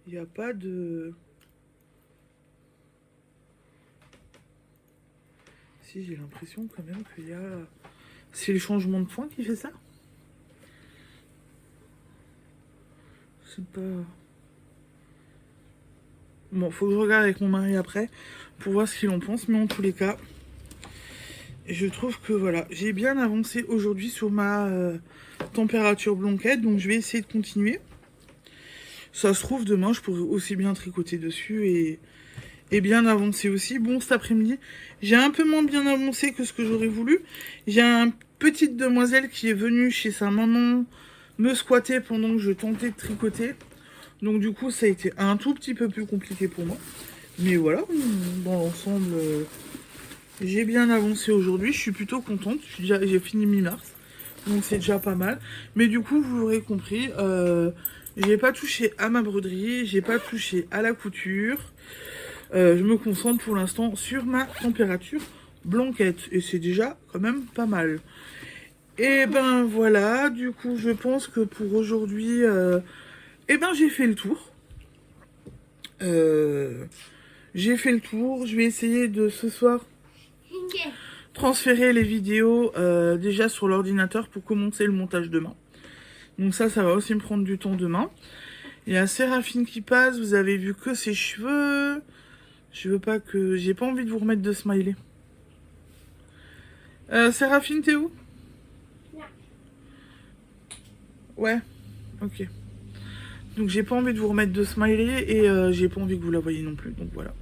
Il n'y a pas de... Si, j'ai l'impression quand même qu'il y a... C'est le changement de point qui fait ça? C'est pas... Bon, faut que je regarde avec mon mari après pour voir ce qu'il en pense, mais en tous les cas, je trouve que voilà, j'ai bien avancé aujourd'hui sur ma température blanquette, donc je vais essayer de continuer. Ça se trouve, demain, je pourrais aussi bien tricoter dessus et bien avancer aussi. Bon, cet après-midi, j'ai un peu moins bien avancé que ce que j'aurais voulu. J'ai une petite demoiselle qui est venue chez sa maman me squatter pendant que je tentais de tricoter. Donc du coup, ça a été un tout petit peu plus compliqué pour moi. Mais voilà, dans l'ensemble, j'ai bien avancé aujourd'hui. Je suis plutôt contente. J'ai fini mi-mars, donc c'est déjà pas mal. Mais du coup, vous l'aurez compris, j'ai pas touché à ma broderie, j'ai pas touché à la couture. Je me concentre pour l'instant sur ma température blanquette. Et c'est déjà quand même pas mal. Et ben voilà, du coup, je pense que pour aujourd'hui... Eh ben j'ai fait le tour. J'ai fait le tour. Je vais essayer de ce soir transférer les vidéos déjà sur l'ordinateur pour commencer le montage demain. Donc ça va aussi me prendre du temps demain. Il y a Séraphine qui passe. Vous avez vu que ses cheveux. Je veux pas que... J'ai pas envie de vous remettre de smiley. Séraphine, t'es où? Non. Ouais. Ok. Donc j'ai pas envie de vous remettre de smiley et j'ai pas envie que vous la voyez non plus. Donc voilà.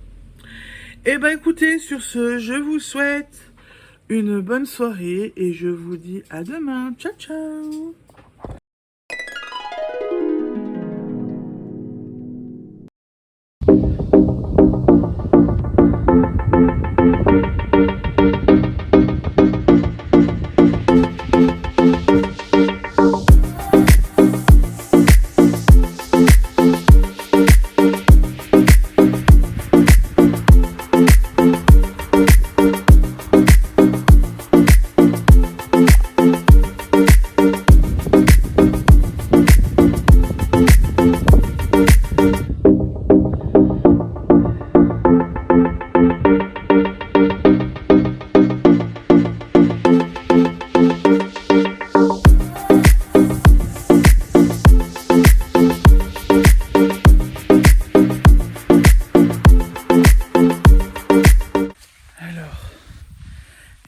Et bah écoutez, sur ce, je vous souhaite une bonne soirée et je vous dis à demain. Ciao ciao.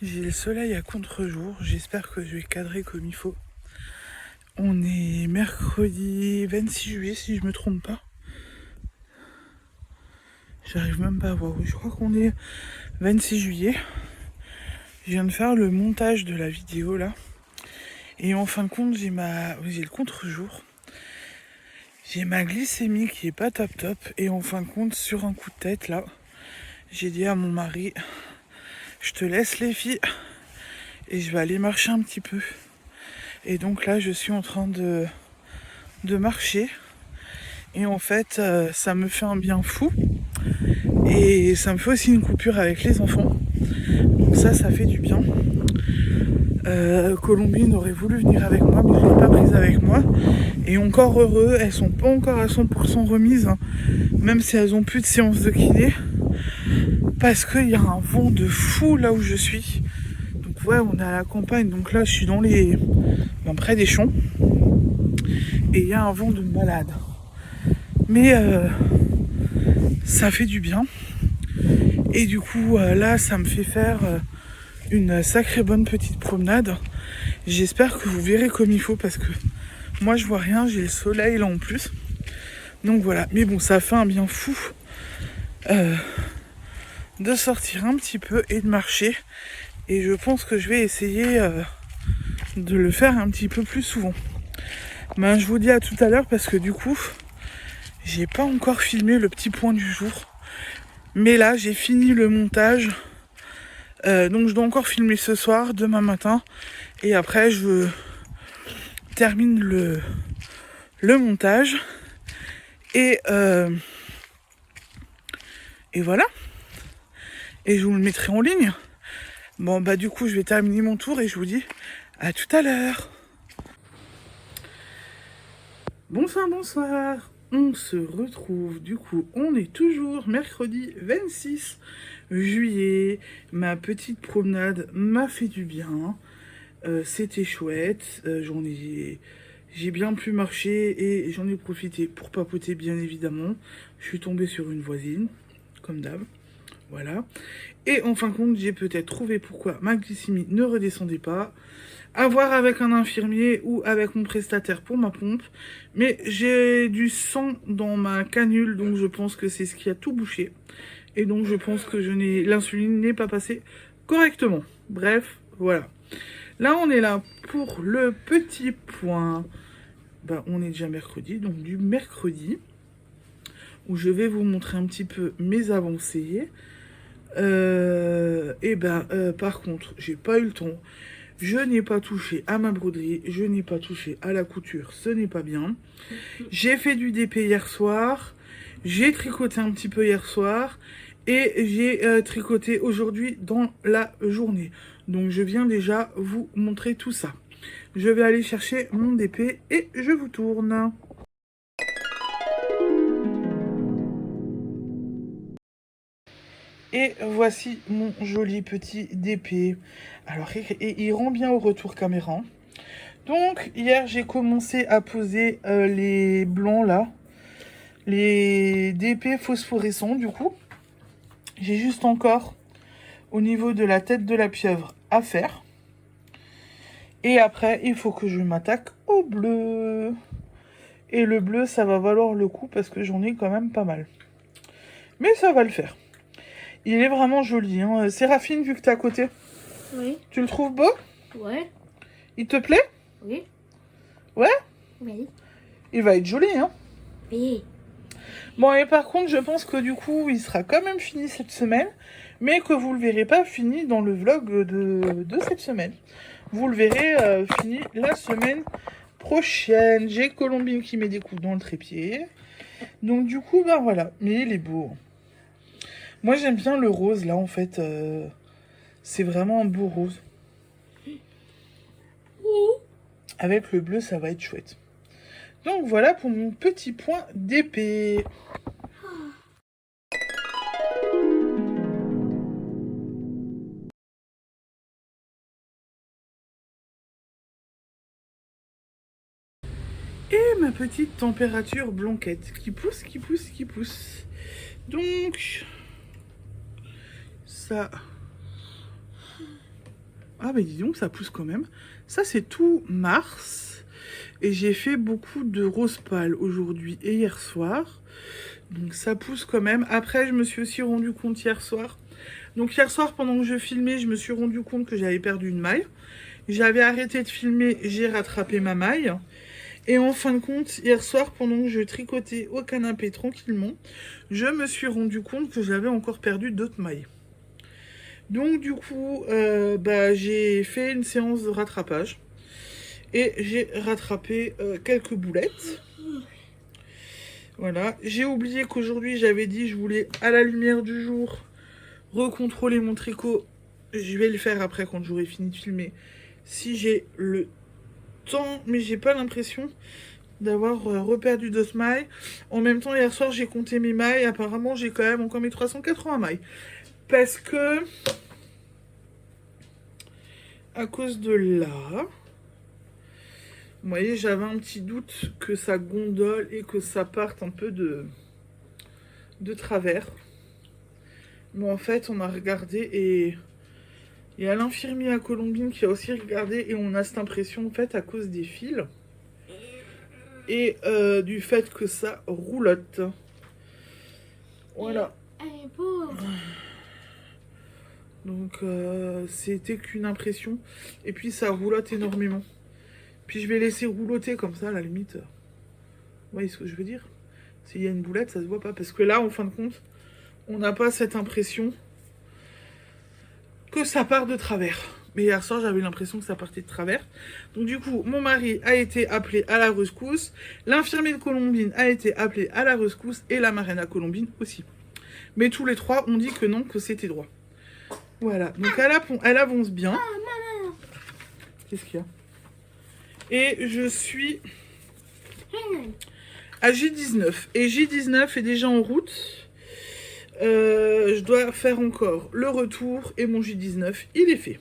J'ai le soleil à contre-jour, j'espère que je vais cadrer comme il faut. On est mercredi 26 juillet si je me trompe pas. J'arrive même pas à voir, je crois qu'on est 26 juillet. Je viens de faire le montage de la vidéo là. Et en fin de compte, j'ai le contre-jour. J'ai ma glycémie qui est pas top. Et en fin de compte, sur un coup de tête là, j'ai dit à mon mari, je te laisse les filles et je vais aller marcher un petit peu. Et donc là, je suis en train de marcher. Et en fait, ça me fait un bien fou. Et ça me fait aussi une coupure avec les enfants. Donc ça fait du bien. Colombine aurait voulu venir avec moi, mais je ne l'ai pas prise avec moi. Et encore heureux, elles sont pas encore à 100% remises, hein, même si elles ont plus de séance de kiné. Parce qu'il y a un vent de fou là où je suis. Donc ouais, on est à la campagne, donc là je suis près des champs. Et il y a un vent de malade. Mais ça fait du bien. Et du coup là ça me fait faire une sacrée bonne petite promenade. J'espère que vous verrez comme il faut parce que moi je vois rien, j'ai le soleil là en plus. Donc voilà, mais bon, ça fait un bien fou de sortir un petit peu et de marcher. Et je pense que je vais essayer de le faire un petit peu plus souvent. Ben, je vous dis à tout à l'heure parce que du coup, j'ai pas encore filmé le petit point du jour. Mais là, j'ai fini le montage. Donc je dois encore filmer ce soir, demain matin. Et après, je termine le montage. Et voilà. Et je vous le mettrai en ligne. Bon, bah du coup, je vais terminer mon tour et je vous dis à tout à l'heure. Bonsoir, bonsoir. On se retrouve, du coup, on est toujours mercredi 26 juillet. Ma petite promenade m'a fait du bien. C'était chouette. J'ai bien pu marcher et j'en ai profité pour papoter, bien évidemment. Je suis tombée sur une voisine, comme d'hab. Voilà. Et en fin de compte, j'ai peut-être trouvé pourquoi ma glycémie ne redescendait pas. À voir avec un infirmier ou avec mon prestataire pour ma pompe. Mais j'ai du sang dans ma canule, donc je pense que c'est ce qui a tout bouché. Et donc je pense que l'insuline n'est pas passée correctement. Bref, voilà. Là, on est là pour le petit point. Ben, on est déjà mercredi, donc du mercredi, où je vais vous montrer un petit peu mes avancées. Par contre, j'ai pas eu le temps. Je n'ai pas touché à ma broderie, je n'ai pas touché à la couture, ce n'est pas bien. J'ai fait du DP hier soir, j'ai tricoté un petit peu hier soir, et j'ai tricoté aujourd'hui dans la journée. Donc je viens déjà vous montrer tout ça. Je vais aller chercher mon DP et je vous tourne. Et voici mon joli petit DP. Alors, il rend bien au retour caméra. Donc, hier, j'ai commencé à poser les blancs, là. Les DP phosphorescents, du coup. J'ai juste encore, au niveau de la tête de la pieuvre, à faire. Et après, il faut que je m'attaque au bleu. Et le bleu, ça va valoir le coup parce que j'en ai quand même pas mal. Mais ça va le faire. Il est vraiment joli. Hein. Séraphine, vu que t'es à côté. Oui. Tu le trouves beau? Ouais. Il te plaît? Oui. Ouais? Oui. Il va être joli, hein? Oui. Bon, et par contre, je pense que du coup, il sera quand même fini cette semaine, mais que vous le verrez pas fini dans le vlog de cette semaine. Vous le verrez fini la semaine prochaine. J'ai Colombine qui met des coups dans le trépied. Donc du coup, ben voilà. Mais il est beau. Moi, j'aime bien le rose, là, en fait. C'est vraiment un beau rose. Avec le bleu, ça va être chouette. Donc voilà pour mon petit point d'épée. Et ma petite température blanquette qui pousse, qui pousse, qui pousse. Donc, ça... Ah bah dis donc, ça pousse quand même. Ça, c'est tout mars. Et j'ai fait beaucoup de rose pâle aujourd'hui et hier soir. Donc ça pousse quand même. Après, je me suis aussi rendu compte hier soir. Donc hier soir, pendant que je filmais, je me suis rendu compte que j'avais perdu une maille. J'avais arrêté de filmer, j'ai rattrapé ma maille. Et en fin de compte, hier soir, pendant que je tricotais au canapé tranquillement, je me suis rendu compte que j'avais encore perdu d'autres mailles. Donc du coup, j'ai fait une séance de rattrapage. Et j'ai rattrapé quelques boulettes. Voilà. J'ai oublié qu'aujourd'hui, j'avais dit je voulais, à la lumière du jour, recontrôler mon tricot. Je vais le faire après quand j'aurai fini de filmer. Si j'ai le temps, mais j'ai pas l'impression d'avoir reperdu d'autres mailles. En même temps, hier soir, j'ai compté mes mailles. Apparemment, j'ai quand même encore mes 380 mailles. Parce que, à cause de là, vous voyez, j'avais un petit doute que ça gondole et que ça parte un peu de travers. Mais en fait, on a regardé et il y a l'infirmier à Colombine qui a aussi regardé et on a cette impression en fait à cause des fils et du fait que ça roulotte. Voilà. Elle est pauvre. Donc c'était qu'une impression et puis ça roulotte énormément. Puis je vais laisser roulotter comme ça à la limite. Vous voyez ce que je veux dire? S'il y a une boulette, ça se voit pas. Parce que là, en fin de compte, on n'a pas cette impression que ça part de travers. Mais hier soir, j'avais l'impression que ça partait de travers. Donc du coup, mon mari a été appelé à la rescousse. L'infirmier de Colombine a été appelé à la rescousse. Et la marraine à Colombine aussi. Mais tous les trois ont dit que non, que c'était droit. Voilà, donc elle avance bien. Qu'est-ce qu'il y a? Et je suis à J19. Et J19 est déjà en route. Je dois faire encore le retour et mon J19, il est fait.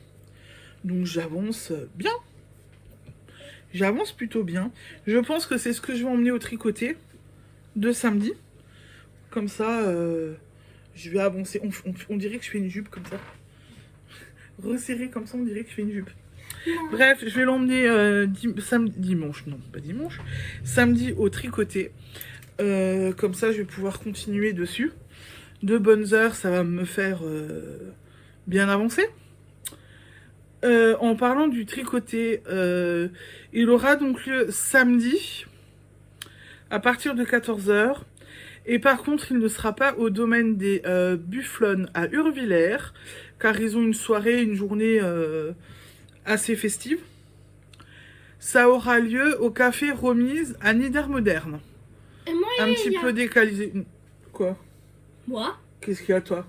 Donc j'avance bien. J'avance plutôt bien. Je pense que c'est ce que je vais emmener au tricoté de samedi. Comme ça, je vais avancer. On dirait que je fais une jupe comme ça. Resserré comme ça, on dirait que je fais une jupe. Bref, je vais l'emmener dimanche, non pas dimanche, samedi au tricoté. Comme ça, je vais pouvoir continuer dessus. De bonnes heures, ça va me faire bien avancer. En parlant du tricoté, il aura donc lieu samedi à partir de 14h. Et par contre, il ne sera pas au domaine des Bufflonnes à Urvillers, car ils ont une soirée, une journée assez festive. Ça aura lieu au café Remise à Niedermodern. Et moi, Un petit peu décalisé. Quoi? Moi? Qu'est-ce qu'il y a, toi?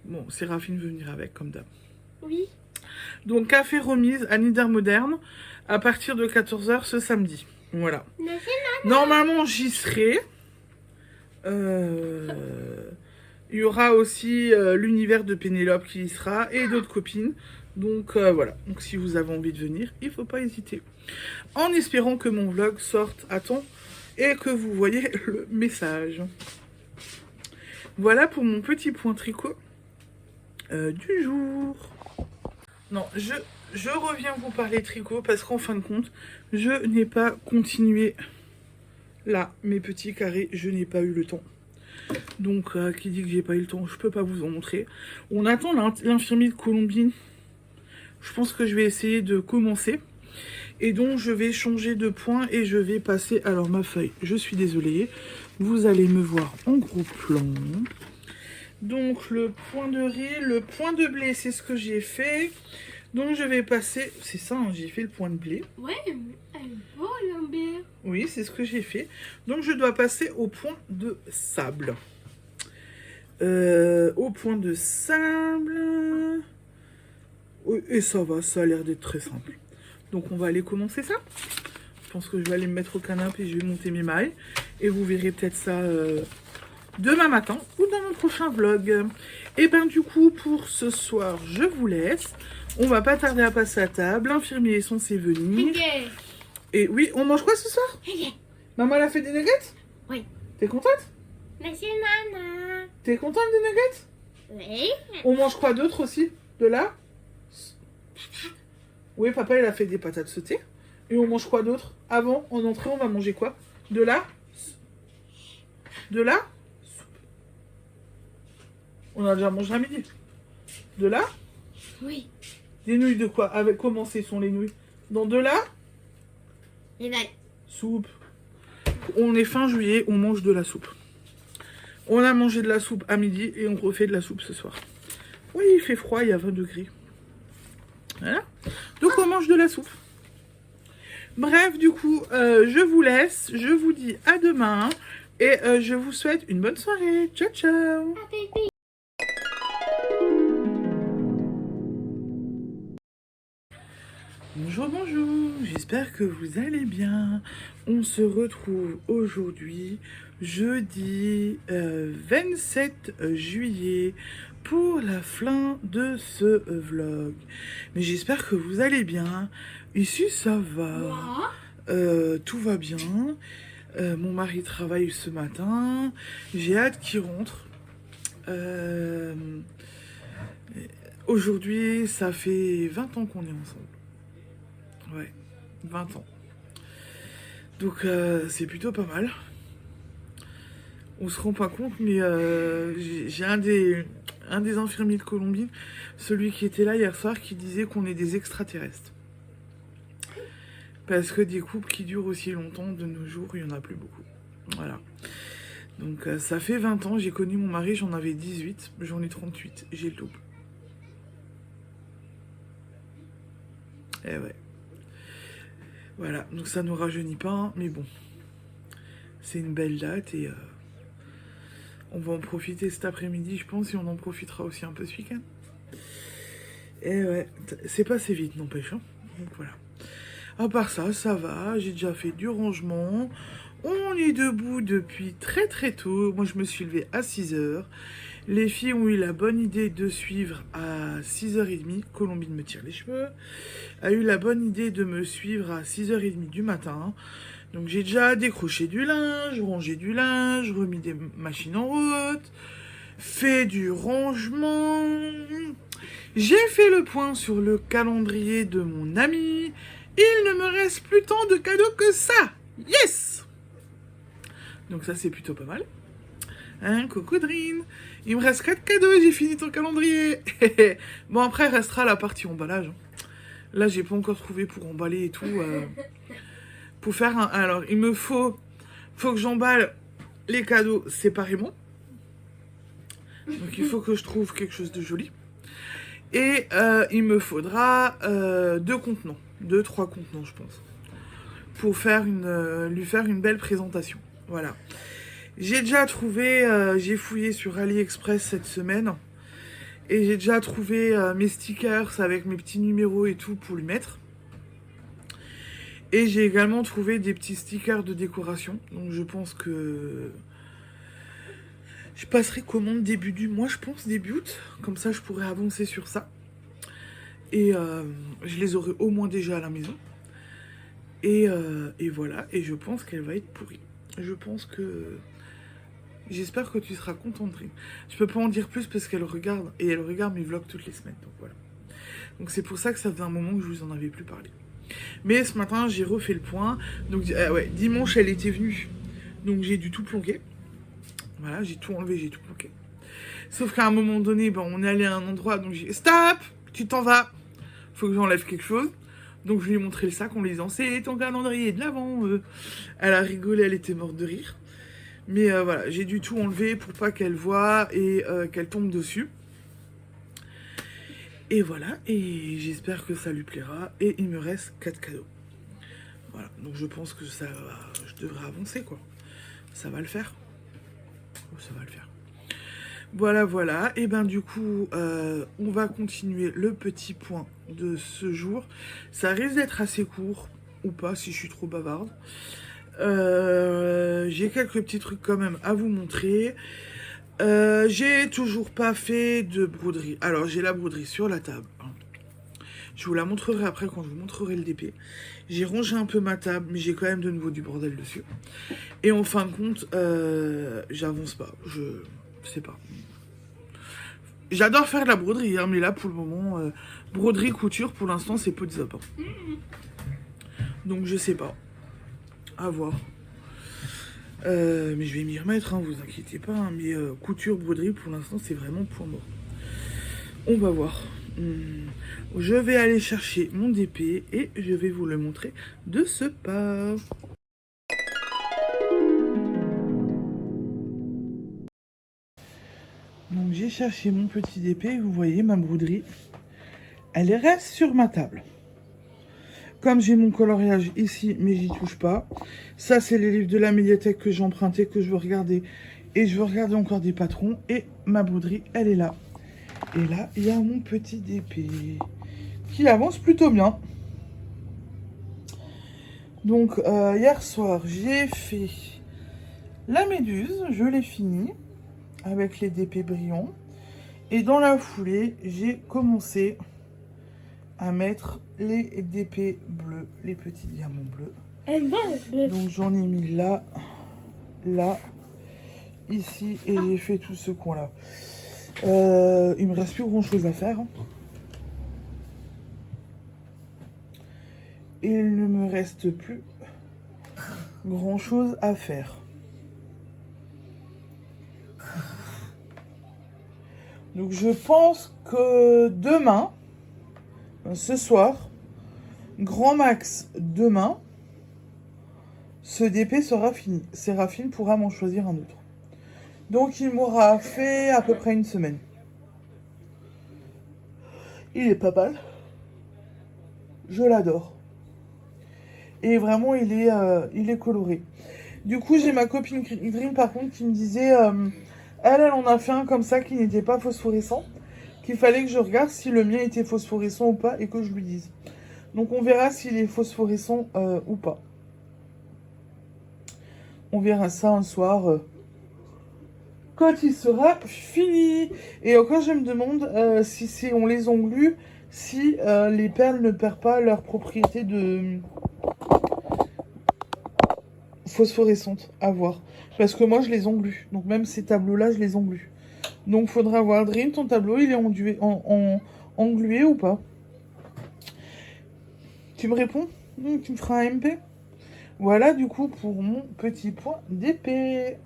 Bon, Séraphine veut venir avec, comme d'hab. Oui. Donc, café Remise à Niedermodern à partir de 14h ce samedi. Voilà. Normalement, j'y serai. Il y aura aussi l'univers de Pénélope qui y sera et d'autres copines. Donc voilà. Donc si vous avez envie de venir, il ne faut pas hésiter. En espérant que mon vlog sorte à temps et que vous voyez le message. Voilà pour mon petit point tricot du jour. Non, je reviens vous parler tricot parce qu'en fin de compte, je n'ai pas continué là mes petits carrés. Je n'ai pas eu le temps. Donc, qui dit que j'ai pas eu le temps, je peux pas vous en montrer. On attend l'infirmier de Colombine. Je pense que je vais essayer de commencer. Et donc, je vais changer de point et je vais passer... Alors, ma feuille, je suis désolée. Vous allez me voir en gros plan. Donc, le point de riz, le point de blé, c'est ce que j'ai fait. Donc, je vais passer... C'est ça, hein, j'ai fait le point de blé. Ouais, elle est beau, Lambert. Oui, c'est ce que j'ai fait. Donc, je dois passer au point de sable. Au point de sable. Et ça va, ça a l'air d'être très simple. Donc, on va aller commencer ça. Je pense que je vais aller me mettre au canapé et je vais monter mes mailles. Et vous verrez peut-être ça demain matin ou dans mon prochain vlog. Et ben du coup, pour ce soir, je vous laisse. On va pas tarder à passer à table. L'infirmier est censé venir. Okay. Et oui, on mange quoi ce soir? Maman, elle a fait des nuggets? Oui. T'es contente? Monsieur Nana. T'es contente des nuggets? Oui. On mange quoi d'autre aussi? De là? Oui, papa, il a fait des patates sautées. Et on mange quoi d'autre? Avant, en entrée, on va manger quoi? De là? De là? On a déjà mangé à midi. De là? Oui. Des nouilles de quoi? Avec comment sont les nouilles? Dans de là? Et là. Soupe. On est fin juillet, on mange de la soupe. On a mangé de la soupe à midi et on refait de la soupe ce soir. Oui, il fait froid, il y a 20 degrés. Voilà. Donc on mange de la soupe. Bref, du coup, je vous laisse. Je vous dis à demain. Et je vous souhaite une bonne soirée. Ciao, ciao. Bonjour, bonjour, j'espère que vous allez bien. On se retrouve aujourd'hui, jeudi 27 juillet, pour la fin de ce vlog. Mais j'espère que vous allez bien. Ici, ça va. Tout va bien. Mon mari travaille ce matin. J'ai hâte qu'il rentre. Aujourd'hui, ça fait 20 ans qu'on est ensemble. Ouais, 20 ans. Donc c'est plutôt pas mal. On se rend pas compte, mais j'ai un des infirmiers de Colombie, celui qui était là hier soir, qui disait qu'on est des extraterrestres. Parce que des couples qui durent aussi longtemps, de nos jours, il n'y en a plus beaucoup. Voilà. Donc ça fait 20 ans, j'ai connu mon mari, j'en avais 18, j'en ai 38, j'ai le double. Eh ouais. Voilà, donc ça ne nous rajeunit pas, hein, mais bon. C'est une belle date et on va en profiter cet après-midi, je pense, et on en profitera aussi un peu ce week-end. Et ouais, c'est passé vite, n'empêche. Hein. Donc voilà. À part ça, ça va. J'ai déjà fait du rangement. On est debout depuis très très tôt. Moi, je me suis levée à 6h. Les filles ont eu la bonne idée de suivre à 6h30. Colombine me tire les cheveux. A eu la bonne idée de me suivre à 6h30 du matin. Donc j'ai déjà décroché du linge, rangé du linge, remis des machines en route, fait du rangement. J'ai fait le point sur le calendrier de mon ami. Il ne me reste plus tant de cadeaux que ça. Yes! Donc ça, c'est plutôt pas mal. Hein, Cocodrine? Il me reste 4 cadeaux et j'ai fini ton calendrier. Bon, après, restera la partie emballage. Là, j'ai pas encore trouvé pour emballer et tout. Pour faire un... Alors, il me faut que j'emballe les cadeaux séparément. Donc, il faut que je trouve quelque chose de joli. Et il me faudra 2 contenants. 2-3 contenants, je pense. Pour faire lui faire une belle présentation. Voilà. J'ai déjà trouvé, j'ai fouillé sur AliExpress cette semaine. Et j'ai déjà trouvé mes stickers avec mes petits numéros et tout pour lui mettre. Et j'ai également trouvé des petits stickers de décoration. Donc je pense que je passerai commande début du mois, je pense, début août. Comme ça, je pourrais avancer sur ça. Et je les aurai au moins déjà à la maison. Et voilà. Et je pense qu'elle va être pourrie. Je pense que... J'espère que tu seras contente. Je peux pas en dire plus parce qu'elle regarde. Et elle regarde mes vlogs toutes les semaines. Donc voilà. Donc c'est pour ça que ça faisait un moment que je vous en avais plus parlé. Mais ce matin, j'ai refait le point. Donc ouais, dimanche, elle était venue. Donc j'ai dû tout planquer. Voilà, j'ai tout enlevé, j'ai tout planqué. Sauf qu'à un moment donné, ben, on est allé à un endroit. Donc j'ai dit, stop, tu t'en vas. Faut que j'enlève quelque chose. Donc je lui ai montré le sac en lui disant, c'est ton calendrier de l'avant. Elle a rigolé, elle était morte de rire. Mais voilà, j'ai dû tout enlever pour pas qu'elle voie et qu'elle tombe dessus. Et voilà, et j'espère que ça lui plaira. Et il me reste 4 cadeaux. Voilà, donc je pense que ça va, je devrais avancer, quoi. Ça va le faire. Ça va le faire. Voilà, voilà. Et ben du coup, on va continuer le petit point de ce jour. Ça risque d'être assez court, ou pas, si je suis trop bavarde. J'ai quelques petits trucs quand même à vous montrer. J'ai toujours pas fait de broderie. Alors j'ai la broderie sur la table. Je vous la montrerai après quand je vous montrerai le DP. J'ai rangé un peu ma table, mais j'ai quand même de nouveau du bordel dessus. Et en fin de compte, j'avance pas. Je sais pas. J'adore faire de la broderie, hein, mais là pour le moment, broderie, couture, pour l'instant c'est peu de zap. Hein. Donc je sais pas. À voir. Mais je vais m'y remettre, hein, vous inquiétez pas. Hein, mais couture, broderie, pour l'instant, c'est vraiment point mort. On va voir. Je vais aller chercher mon DP et je vais vous le montrer de ce pas. Donc j'ai cherché mon petit DP. Vous voyez ma broderie. Elle reste sur ma table. Comme j'ai mon coloriage ici, mais j'y touche pas. Ça, c'est les livres de la médiathèque que j'ai empruntés, que je veux regarder. Et je veux regarder encore des patrons. Et ma broderie, elle est là. Et là, il y a mon petit DP qui avance plutôt bien. Donc, hier soir, j'ai fait la méduse. Je l'ai fini avec les DP brillants. Et dans la foulée, j'ai commencé à mettre les DP bleus, les petits diamants bleus. Donc j'en ai mis là, là, ici, et j'ai fait tout ce coin-là. Il me reste plus grand-chose à faire. Il ne me reste plus grand-chose à faire. Donc je pense que demain, ce soir, grand max demain, ce DP sera fini. Séraphine pourra m'en choisir un autre. Donc il m'aura fait à peu près une semaine. Il est pas mal. Je l'adore. Et vraiment, il est coloré. Du coup, j'ai ma copine Dream, par contre, qui me disait... elle en a fait un comme ça, qui n'était pas phosphorescent, qu'il fallait que je regarde si le mien était phosphorescent ou pas et que je lui dise. Donc on verra s'il est phosphorescent ou pas. On verra ça un soir quand il sera fini. Et encore je me demande si c'est on les onglue, si les perles ne perdent pas leur propriété de phosphorescente. À voir. Parce que moi je les onglue. Donc même ces tableaux-là, je les onglue. Donc faudra voir, Dream, ton tableau, il est englué ou pas? Tu me réponds? Tu me feras un MP? Voilà du coup pour mon petit point d'épée.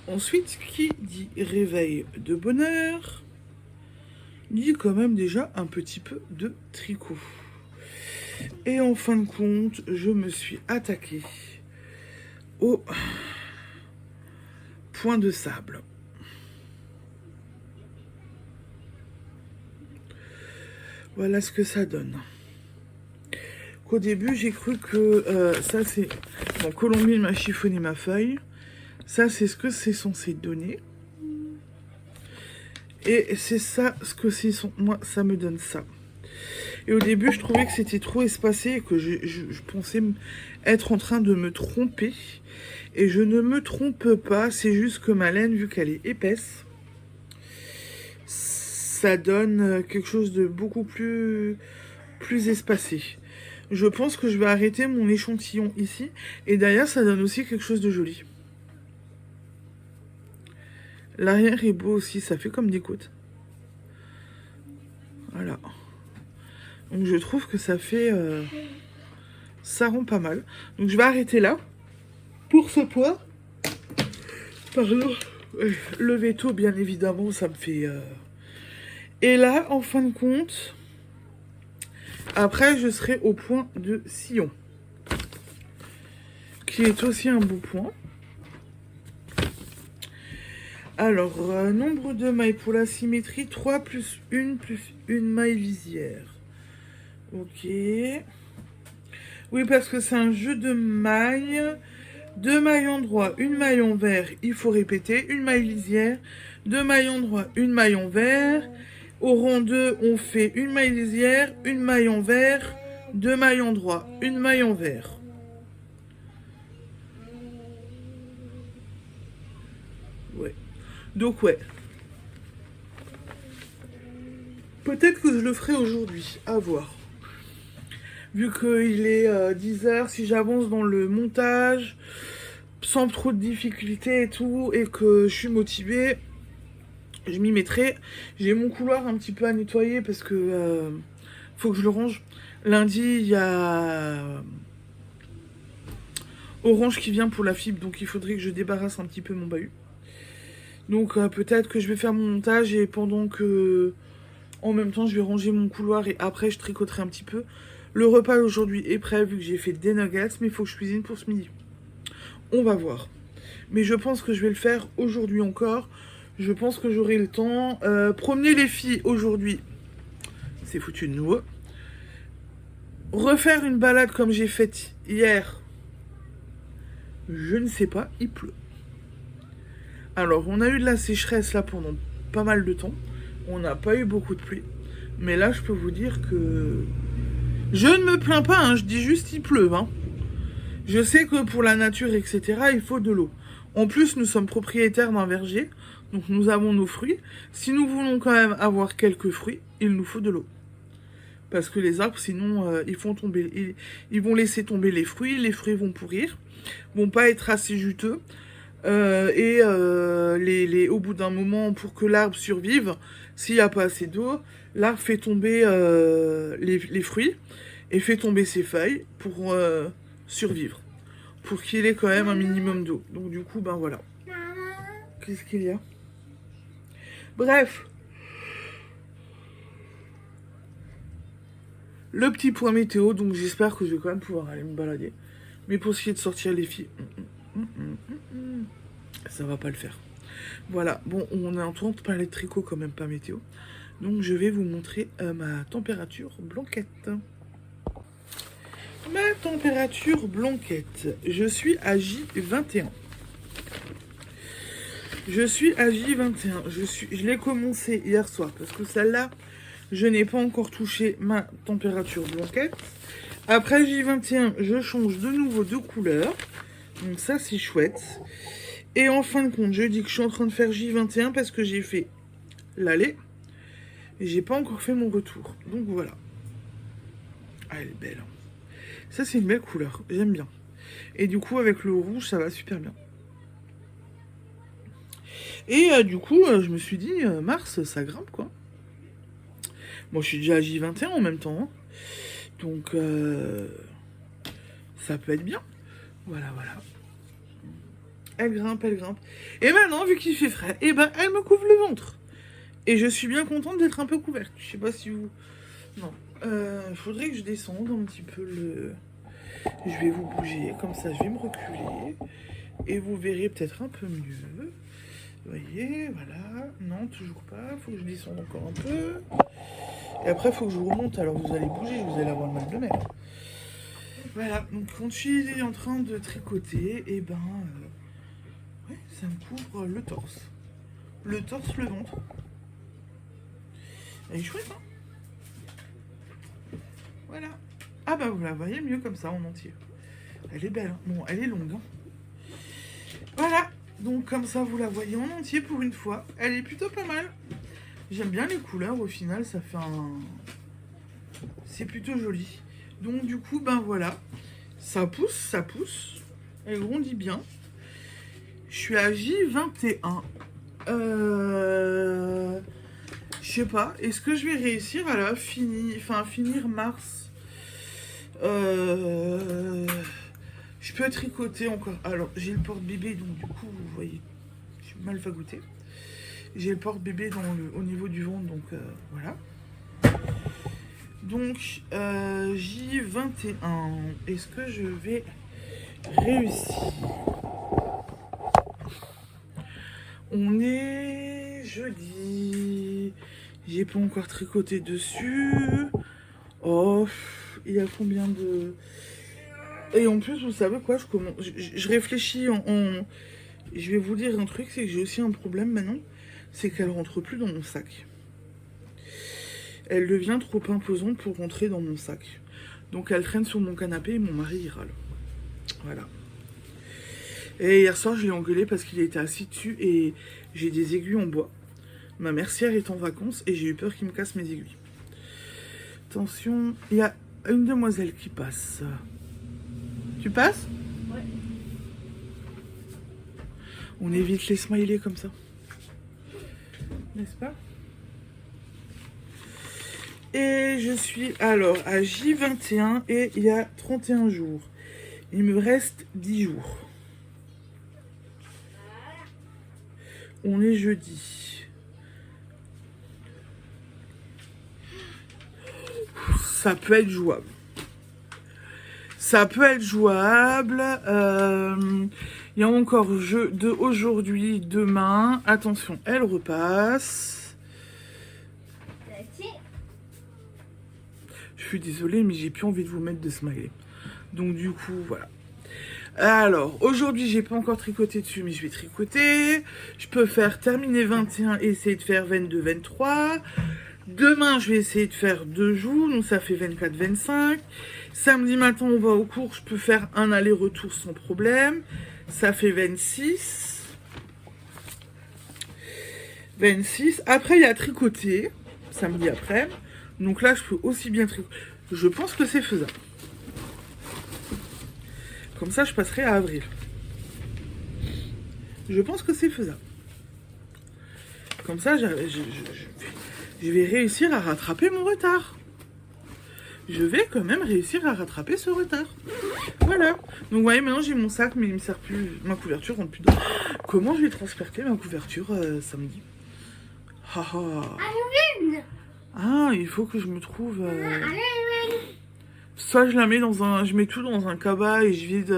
Ensuite, qui dit réveil de bonheur, dit quand même déjà un petit peu de tricot. Et en fin de compte, je me suis attaquée au point de sable. Voilà ce que ça donne. Qu'au début, j'ai cru que ça c'est... Bon, Colombine m'a chiffonné ma feuille. Ça, c'est ce que c'est censé donner. Et c'est ça ce que c'est... Moi, ça me donne ça. Et au début, je trouvais que c'était trop espacé et que je pensais être en train de me tromper. Et je ne me trompe pas, c'est juste que ma laine, vu qu'elle est épaisse, ça donne quelque chose de beaucoup plus espacé. Je pense que je vais arrêter mon échantillon ici. Et d'ailleurs, ça donne aussi quelque chose de joli. L'arrière est beau aussi, ça fait comme des côtes. Voilà. Donc je trouve que ça fait... ça rend pas mal. Donc je vais arrêter là. Pour ce point. Pardon. Le veto, bien évidemment, ça me fait... Et là, en fin de compte... Après, je serai au point de sillon. Qui est aussi un beau point. Alors, nombre de mailles pour la symétrie, 3 plus une maille lisière. Ok. Oui, parce que c'est un jeu de mailles. 2 mailles endroit, une maille envers, il faut répéter. Une maille lisière, 2 mailles endroit, une maille envers. Au rang 2, on fait une maille lisière, une maille envers, 2 mailles endroit, une maille envers. Ouais. Donc ouais. Peut-être que je le ferai aujourd'hui, à voir. Vu qu'il est 10h, si j'avance dans le montage, sans trop de difficultés et tout, et que je suis motivée, je m'y mettrai. J'ai mon couloir un petit peu à nettoyer parce que faut que je le range. Lundi, il y a Orange qui vient pour la fibre, donc il faudrait que je débarrasse un petit peu mon bahut. Donc peut-être que je vais faire mon montage et pendant que... En même temps, je vais ranger mon couloir et après, je tricoterai un petit peu. Le repas aujourd'hui est prêt vu que j'ai fait des nuggets, mais il faut que je cuisine pour ce midi. On va voir. Mais je pense que je vais le faire aujourd'hui encore. Je pense que j'aurai le temps. Promener les filles aujourd'hui, c'est foutu de nouveau. Refaire une balade comme j'ai faite hier, je ne sais pas, il pleut. Alors, on a eu de la sécheresse là pendant pas mal de temps. On n'a pas eu beaucoup de pluie. Mais là, je peux vous dire que... Je ne me plains pas, hein, je dis juste il pleut. Hein. Je sais que pour la nature, etc., il faut de l'eau. En plus, nous sommes propriétaires d'un verger, donc nous avons nos fruits. Si nous voulons quand même avoir quelques fruits, il nous faut de l'eau. Parce que les arbres, sinon, ils vont laisser tomber les fruits vont pourrir, vont pas être assez juteux. Au bout d'un moment, pour que l'arbre survive, s'il n'y a pas assez d'eau, l'arbre fait tomber les fruits et fait tomber ses feuilles pour survivre. Pour qu'il ait quand même un minimum d'eau. Donc du coup, ben voilà. Qu'est-ce qu'il y a? Bref. Le petit point météo, donc j'espère que je vais quand même pouvoir aller me balader. Mais pour ce qui est de sortir les filles, ça va pas le faire. Voilà, bon, on est en train de parler de tricot quand même, pas météo. Donc je vais vous montrer ma température blanquette. Ma température blanquette. Je suis à J21. Je suis à J21. Je l'ai commencé hier soir parce que celle-là, je n'ai pas encore touché ma température blanquette. Après J21, je change de nouveau de couleur. Donc ça, c'est chouette. Et en fin de compte, je dis que je suis en train de faire J21 parce que j'ai fait l'aller. Et j'ai pas encore fait mon retour. Donc voilà. Ah, elle est belle. Ça, c'est une belle couleur. J'aime bien. Et du coup, avec le rouge, ça va super bien. Et du coup, je me suis dit, Mars, ça grimpe, quoi. Moi, je suis déjà à J21 en même temps. Hein. Donc, ça peut être bien. Voilà, voilà. Elle grimpe, elle grimpe. Et maintenant, vu qu'il fait frais, eh ben, elle me couvre le ventre. Et je suis bien contente d'être un peu couverte. Je sais pas si vous... Non. Il faudrait que je descende un petit peu le... Je vais vous bouger, comme ça, je vais me reculer. Et vous verrez peut-être un peu mieux. Vous voyez, voilà. Non, toujours pas. Faut que je descende encore un peu. Et après, il faut que je remonte. Alors, vous allez bouger, vous allez avoir le mal de mer. Voilà. Donc, quand je suis en train de tricoter, et ben... ouais, ça me couvre le torse. Le torse, le ventre. Elle est chouette, hein? Voilà. Ah bah, vous la voyez mieux comme ça, en entier. Elle est belle, hein. Bon, elle est longue, hein. Voilà. Donc comme ça, vous la voyez en entier pour une fois. Elle est plutôt pas mal. J'aime bien les couleurs, au final, ça fait un... C'est plutôt joli. Donc du coup, ben voilà. Ça pousse, ça pousse. Elle grandit bien. Je suis à J21. Je sais pas. Est-ce que je vais réussir à la finir mars Je peux tricoter encore. Alors, j'ai le porte-bébé, donc du coup, vous voyez, je suis mal fagoutée. J'ai le porte-bébé au niveau du ventre, donc voilà. Donc, J21. Est-ce que je vais réussir? On est jeudi. J'ai pas encore tricoté dessus. Oh, il y a combien de... Et en plus, vous savez quoi, je réfléchis Je vais vous dire un truc, c'est que j'ai aussi un problème maintenant. C'est qu'elle rentre plus dans mon sac. Elle devient trop imposante pour rentrer dans mon sac. Donc elle traîne sur mon canapé et mon mari y râle. Voilà. Et hier soir, je l'ai engueulé parce qu'il était assis dessus et j'ai des aiguilles en bois. Ma mercière est en vacances et j'ai eu peur qu'il me casse mes aiguilles. Attention, il y a une demoiselle qui passe. Tu passes? Ouais. On évite les smileys comme ça. N'est-ce pas? Et je suis alors à J21 et il y a 31 jours. Il me reste 10 jours. On est jeudi. Ça peut être jouable. Ça peut être jouable. Il y a encore jeu de aujourd'hui, demain. Attention, elle repasse. Je suis désolée, mais j'ai plus envie de vous mettre de smiley. Donc du coup, voilà. Alors, aujourd'hui, j'ai pas encore tricoté dessus, mais je vais tricoter. Je peux faire terminer 21 et essayer de faire 22, 23. Demain, je vais essayer de faire 2 jours, donc ça fait 24, 25. Samedi matin, on va au cours, je peux faire un aller-retour sans problème. Ça fait 26. 26. Après, il y a tricoter, samedi après. Donc là, je peux aussi bien tricoter. Je pense que c'est faisable. Comme ça, je passerai à avril. Je pense que c'est faisable. Comme ça, je vais réussir à rattraper mon retard. Je vais quand même réussir à rattraper ce retard. Voilà. Donc, vous voyez, maintenant, j'ai mon sac, mais il ne me sert plus. Ma couverture rentre plus dedans. Comment je vais transporter ma couverture samedi? Ah, il faut que je me trouve... Soit je la mets dans un... Je mets tout dans un cabas et je vide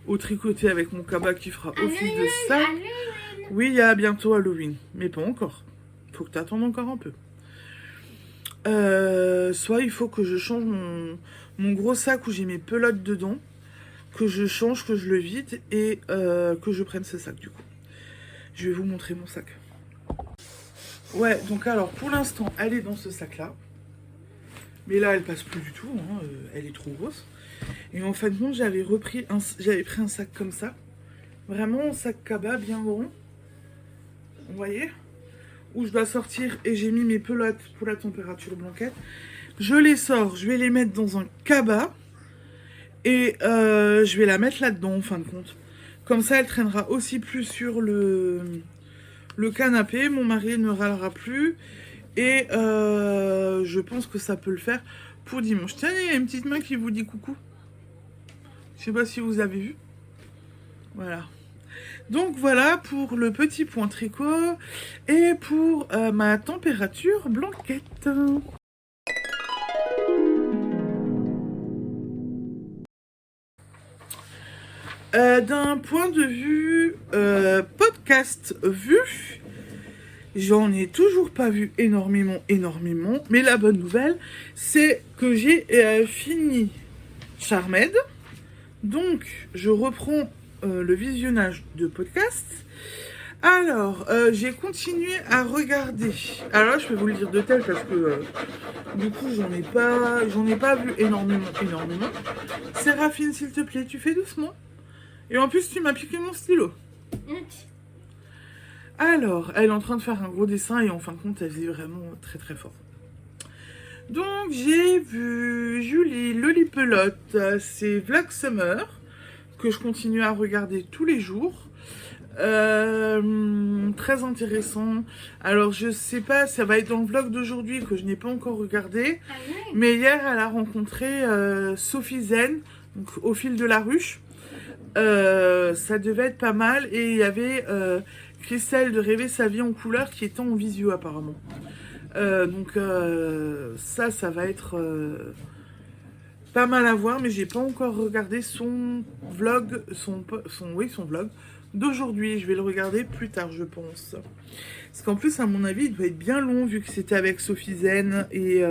au tricoté avec mon cabas qui fera office de sac. Oui, il y a bientôt Halloween, mais pas encore. Faut que tu attendes encore un peu. Soit il faut que je change mon gros sac où j'ai mes pelotes dedans, que je change, que je le vide et que je prenne ce sac du coup. Je vais vous montrer mon sac. Ouais, donc alors pour l'instant, elle est dans ce sac-là. Mais là, elle passe plus du tout, hein, elle est trop grosse. Et en fin de compte, j'avais pris un sac comme ça. Vraiment un sac cabas bien grand. Vous voyez? Où je dois sortir et j'ai mis mes pelotes pour la température blanquette. Je les sors, je vais les mettre dans un cabas. Et je vais la mettre là-dedans en fin de compte. Comme ça, elle traînera aussi plus sur le canapé. Mon mari ne râlera plus. Et je pense que ça peut le faire pour dimanche. Tiens, il y a une petite main qui vous dit coucou. Je sais pas si vous avez vu. Voilà. Donc voilà pour le petit point tricot. Et pour ma température blanquette. D'un point de vue podcast vu, j'en ai toujours pas vu énormément. Mais la bonne nouvelle, c'est que j'ai fini Charmed. Donc, je reprends le visionnage de podcasts. Alors, j'ai continué à regarder. Alors là, je vais vous le dire de tel parce que du coup, j'en ai pas vu énormément. Séraphine, s'il te plaît, tu fais doucement. Et en plus, tu m'as piqué mon stylo. Alors, elle est en train de faire un gros dessin et en fin de compte, elle faisait vraiment très très fort. Donc, j'ai vu Julie Lolipelote, c'est Vlog Summer, que je continue à regarder tous les jours. Très intéressant. Alors, je sais pas, ça va être dans le vlog d'aujourd'hui que je n'ai pas encore regardé. Mais hier, elle a rencontré Sophie Zen, donc au fil de la ruche. Ça devait être pas mal et il y avait Christelle de Rêver sa vie en couleur qui était en visio apparemment. Donc ça va être pas mal à voir, mais j'ai pas encore regardé son vlog, son vlog d'aujourd'hui. Je vais le regarder plus tard, je pense. Parce qu'en plus, à mon avis, il doit être bien long vu que c'était avec Sophie Zen et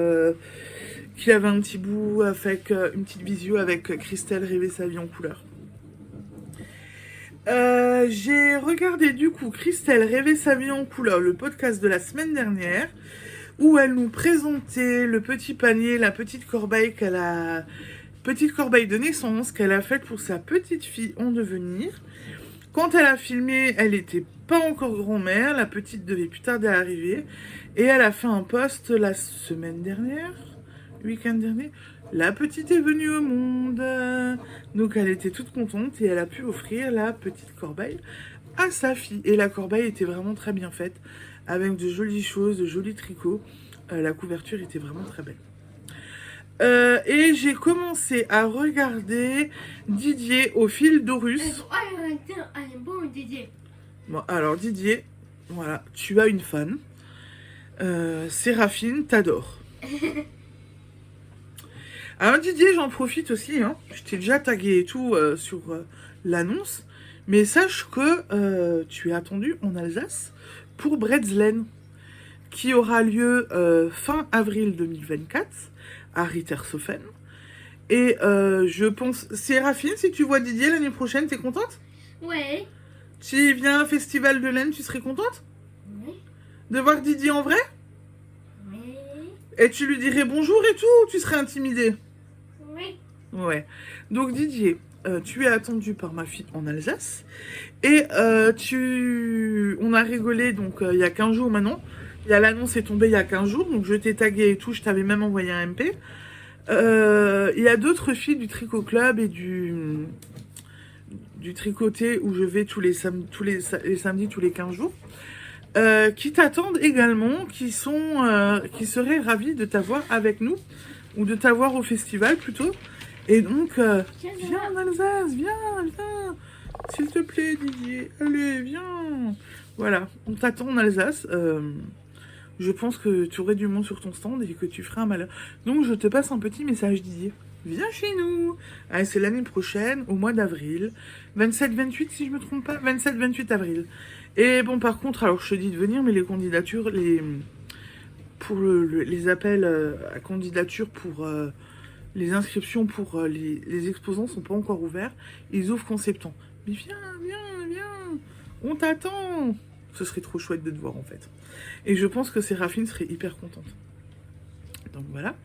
qu'il y avait un petit bout avec une petite visio avec Christelle Rêver sa vie en couleur. J'ai regardé du coup Christelle Rêver sa vie en couleur, le podcast de la semaine dernière, où elle nous présentait le petit panier, la petite corbeille de naissance qu'elle a faite pour sa petite fille en devenir. Quand elle a filmé, elle n'était pas encore grand-mère, la petite devait plus tarder à arriver, et elle a fait un post la semaine dernière, le week-end dernier. La petite est venue au monde, donc elle était toute contente et elle a pu offrir la petite corbeille à sa fille. Et la corbeille était vraiment très bien faite, avec de jolies choses, de jolis tricots. La couverture était vraiment très belle. Et j'ai commencé à regarder Didier au fil d'Horus. Bon, alors Didier, voilà, tu as une fan. Séraphine t'adore. Alors Didier, j'en profite aussi, hein. Je t'ai déjà tagué et tout sur l'annonce, mais sache que tu es attendu en Alsace pour Bretzlen, qui aura lieu fin avril 2024 à Rittershofen. Et je pense, Séraphine, si tu vois Didier l'année prochaine, t'es contente? Ouais. Tu viens à un festival de laine, tu serais contente? Oui. De voir Didier en vrai? Oui. Et tu lui dirais bonjour et tout, ou tu serais intimidée? Oui. Ouais. Donc Didier, tu es attendu par ma fille en Alsace. Et on a rigolé donc il y a 15 jours maintenant. L'annonce est tombée il y a 15 jours, donc je t'ai tagué et tout, je t'avais même envoyé un MP. Il y a d'autres filles du Tricot Club et du tricoté où je vais tous les samedis, tous les 15 jours. Qui t'attendent également, qui seraient ravis de t'avoir avec nous, ou de t'avoir au festival plutôt. Et donc, viens en Alsace, viens, s'il te plaît Didier, allez, viens. Voilà, on t'attend en Alsace. Je pense que tu aurais du monde sur ton stand et que tu feras un malheur. Donc je te passe un petit message Didier. Viens chez nous. Allez, c'est l'année prochaine, au mois d'avril. 27-28 si je me trompe pas. 27-28 avril. Et bon, par contre, alors je te dis de venir, mais les candidatures, les appels à candidature pour les inscriptions pour les exposants sont pas encore ouvertes. Ils ouvrent qu'en septembre. Mais viens, on t'attend. Ce serait trop chouette de te voir en fait. Et je pense que Séraphine serait hyper contente. Donc voilà.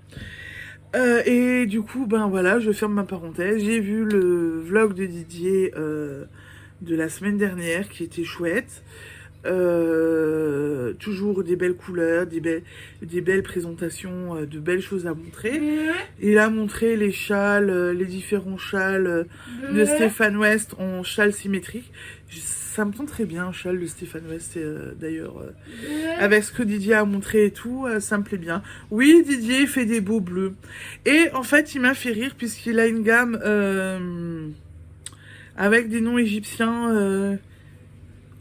Et du coup, ben voilà, je ferme ma parenthèse. J'ai vu le vlog de Didier de la semaine dernière qui était chouette. Toujours des belles couleurs, des belles présentations, de belles choses à montrer. Il a montré les châles, les différents châles de Stéphane West en châle symétrique. Ça me tente très bien, un châle de Stéphane West, d'ailleurs. Avec ce que Didier a montré et tout, ça me plaît bien. Oui, Didier fait des beaux bleus. Et en fait, il m'a fait rire puisqu'il a une gamme avec des noms égyptiens...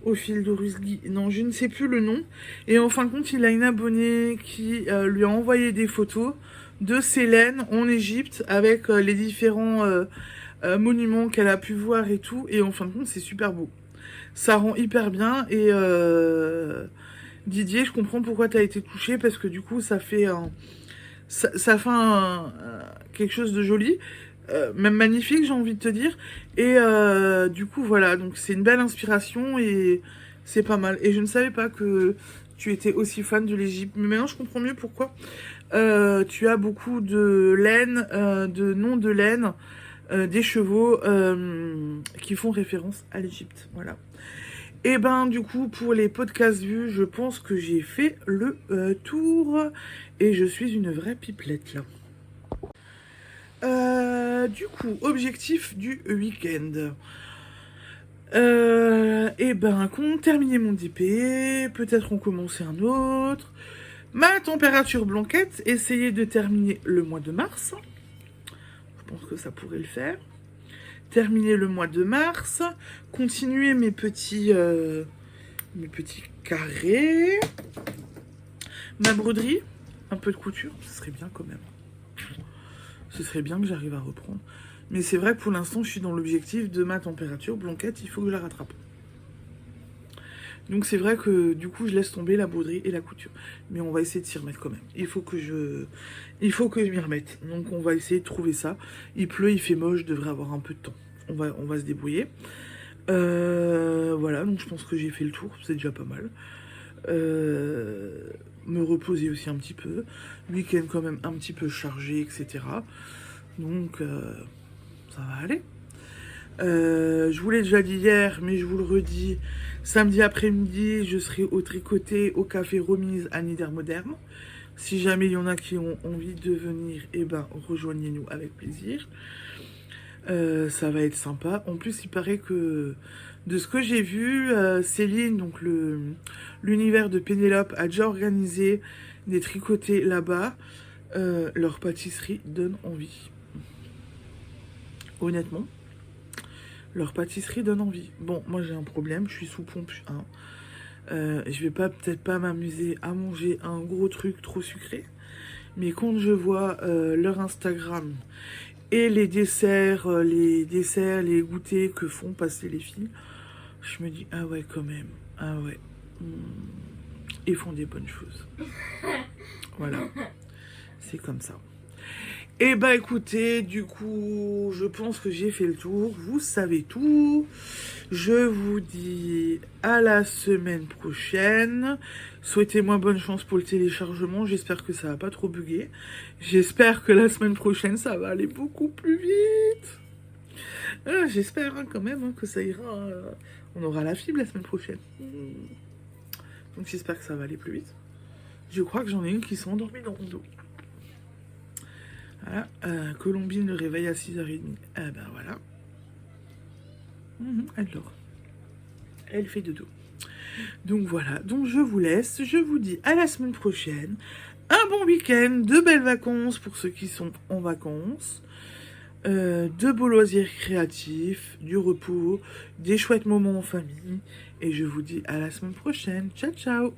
au fil de Rusli, non, je ne sais plus le nom. Et en fin de compte, il a une abonnée qui lui a envoyé des photos de Célène en Égypte avec les différents monuments qu'elle a pu voir et tout. Et en fin de compte, c'est super beau. Ça rend hyper bien. Et Didier, je comprends pourquoi tu as été touché parce que du coup, ça fait quelque chose de joli. Même magnifique, j'ai envie de te dire. Et du coup, voilà, donc c'est une belle inspiration et c'est pas mal. Et je ne savais pas que tu étais aussi fan de l'Égypte. Mais maintenant, je comprends mieux pourquoi. Tu as beaucoup de laine, de noms de laine, des chevaux qui font référence à l'Égypte. Voilà. Et ben, du coup, pour les podcasts vus, je pense que j'ai fait le tour. Et je suis une vraie pipelette, là. Du coup, objectif du week-end. Et ben, compte terminer mon DP, peut-être en commencer un autre. Ma température blanquette, essayer de terminer le mois de mars. Je pense que ça pourrait le faire. Terminer le mois de mars, continuer mes petits carrés. Ma broderie, un peu de couture, ce serait bien quand même. Ce serait bien que j'arrive à reprendre. Mais c'est vrai que pour l'instant, je suis dans l'objectif de ma température blanquette. Il faut que je la rattrape. Donc c'est vrai que du coup, je laisse tomber la broderie et la couture. Mais on va essayer de s'y remettre quand même. Il faut que je m'y remette. Donc on va essayer de trouver ça. Il pleut, il fait moche, je devrais avoir un peu de temps. On va se débrouiller. Voilà, donc je pense que j'ai fait le tour. C'est déjà pas mal. Me reposer aussi un petit peu. Week-end quand même un petit peu chargé, etc. Donc ça va aller. Je vous l'ai déjà dit hier, mais je vous le redis. Samedi après-midi, je serai au tricoté au café Remise à Niedermodern. Si jamais il y en a qui ont envie de venir, eh ben rejoignez-nous avec plaisir. Ça va être sympa. En plus, il paraît que de ce que j'ai vu, Céline, donc l'univers de Pénélope, a déjà organisé des tricotés là-bas. Leur pâtisserie donne envie. Honnêtement, leur pâtisserie donne envie. Bon, moi j'ai un problème, je suis sous pompe. Hein. Je vais peut-être pas m'amuser à manger un gros truc trop sucré. Mais quand je vois leur Instagram et les desserts, les goûters que font passer les filles, je me dis, ah ouais, quand même. Ah ouais. Ils font des bonnes choses. Voilà. C'est comme ça. Et bah écoutez, du coup, je pense que j'ai fait le tour. Vous savez tout. Je vous dis à la semaine prochaine. Souhaitez-moi bonne chance pour le téléchargement. J'espère que ça va pas trop bugger. J'espère que la semaine prochaine, ça va aller beaucoup plus vite. J'espère quand même que ça ira. On aura la fibre la semaine prochaine. Donc j'espère que ça va aller plus vite. Je crois que j'en ai une qui s'est endormie dans mon dos. Voilà, Colombine le réveille à 6h30. Ben voilà. Elle dort. Elle fait dodo. Donc voilà, donc je vous laisse. Je vous dis à la semaine prochaine. Un bon week-end, de belles vacances pour ceux qui sont en vacances. De beaux loisirs créatifs, du repos, des chouettes moments en famille. Et je vous dis à la semaine prochaine. Ciao, ciao!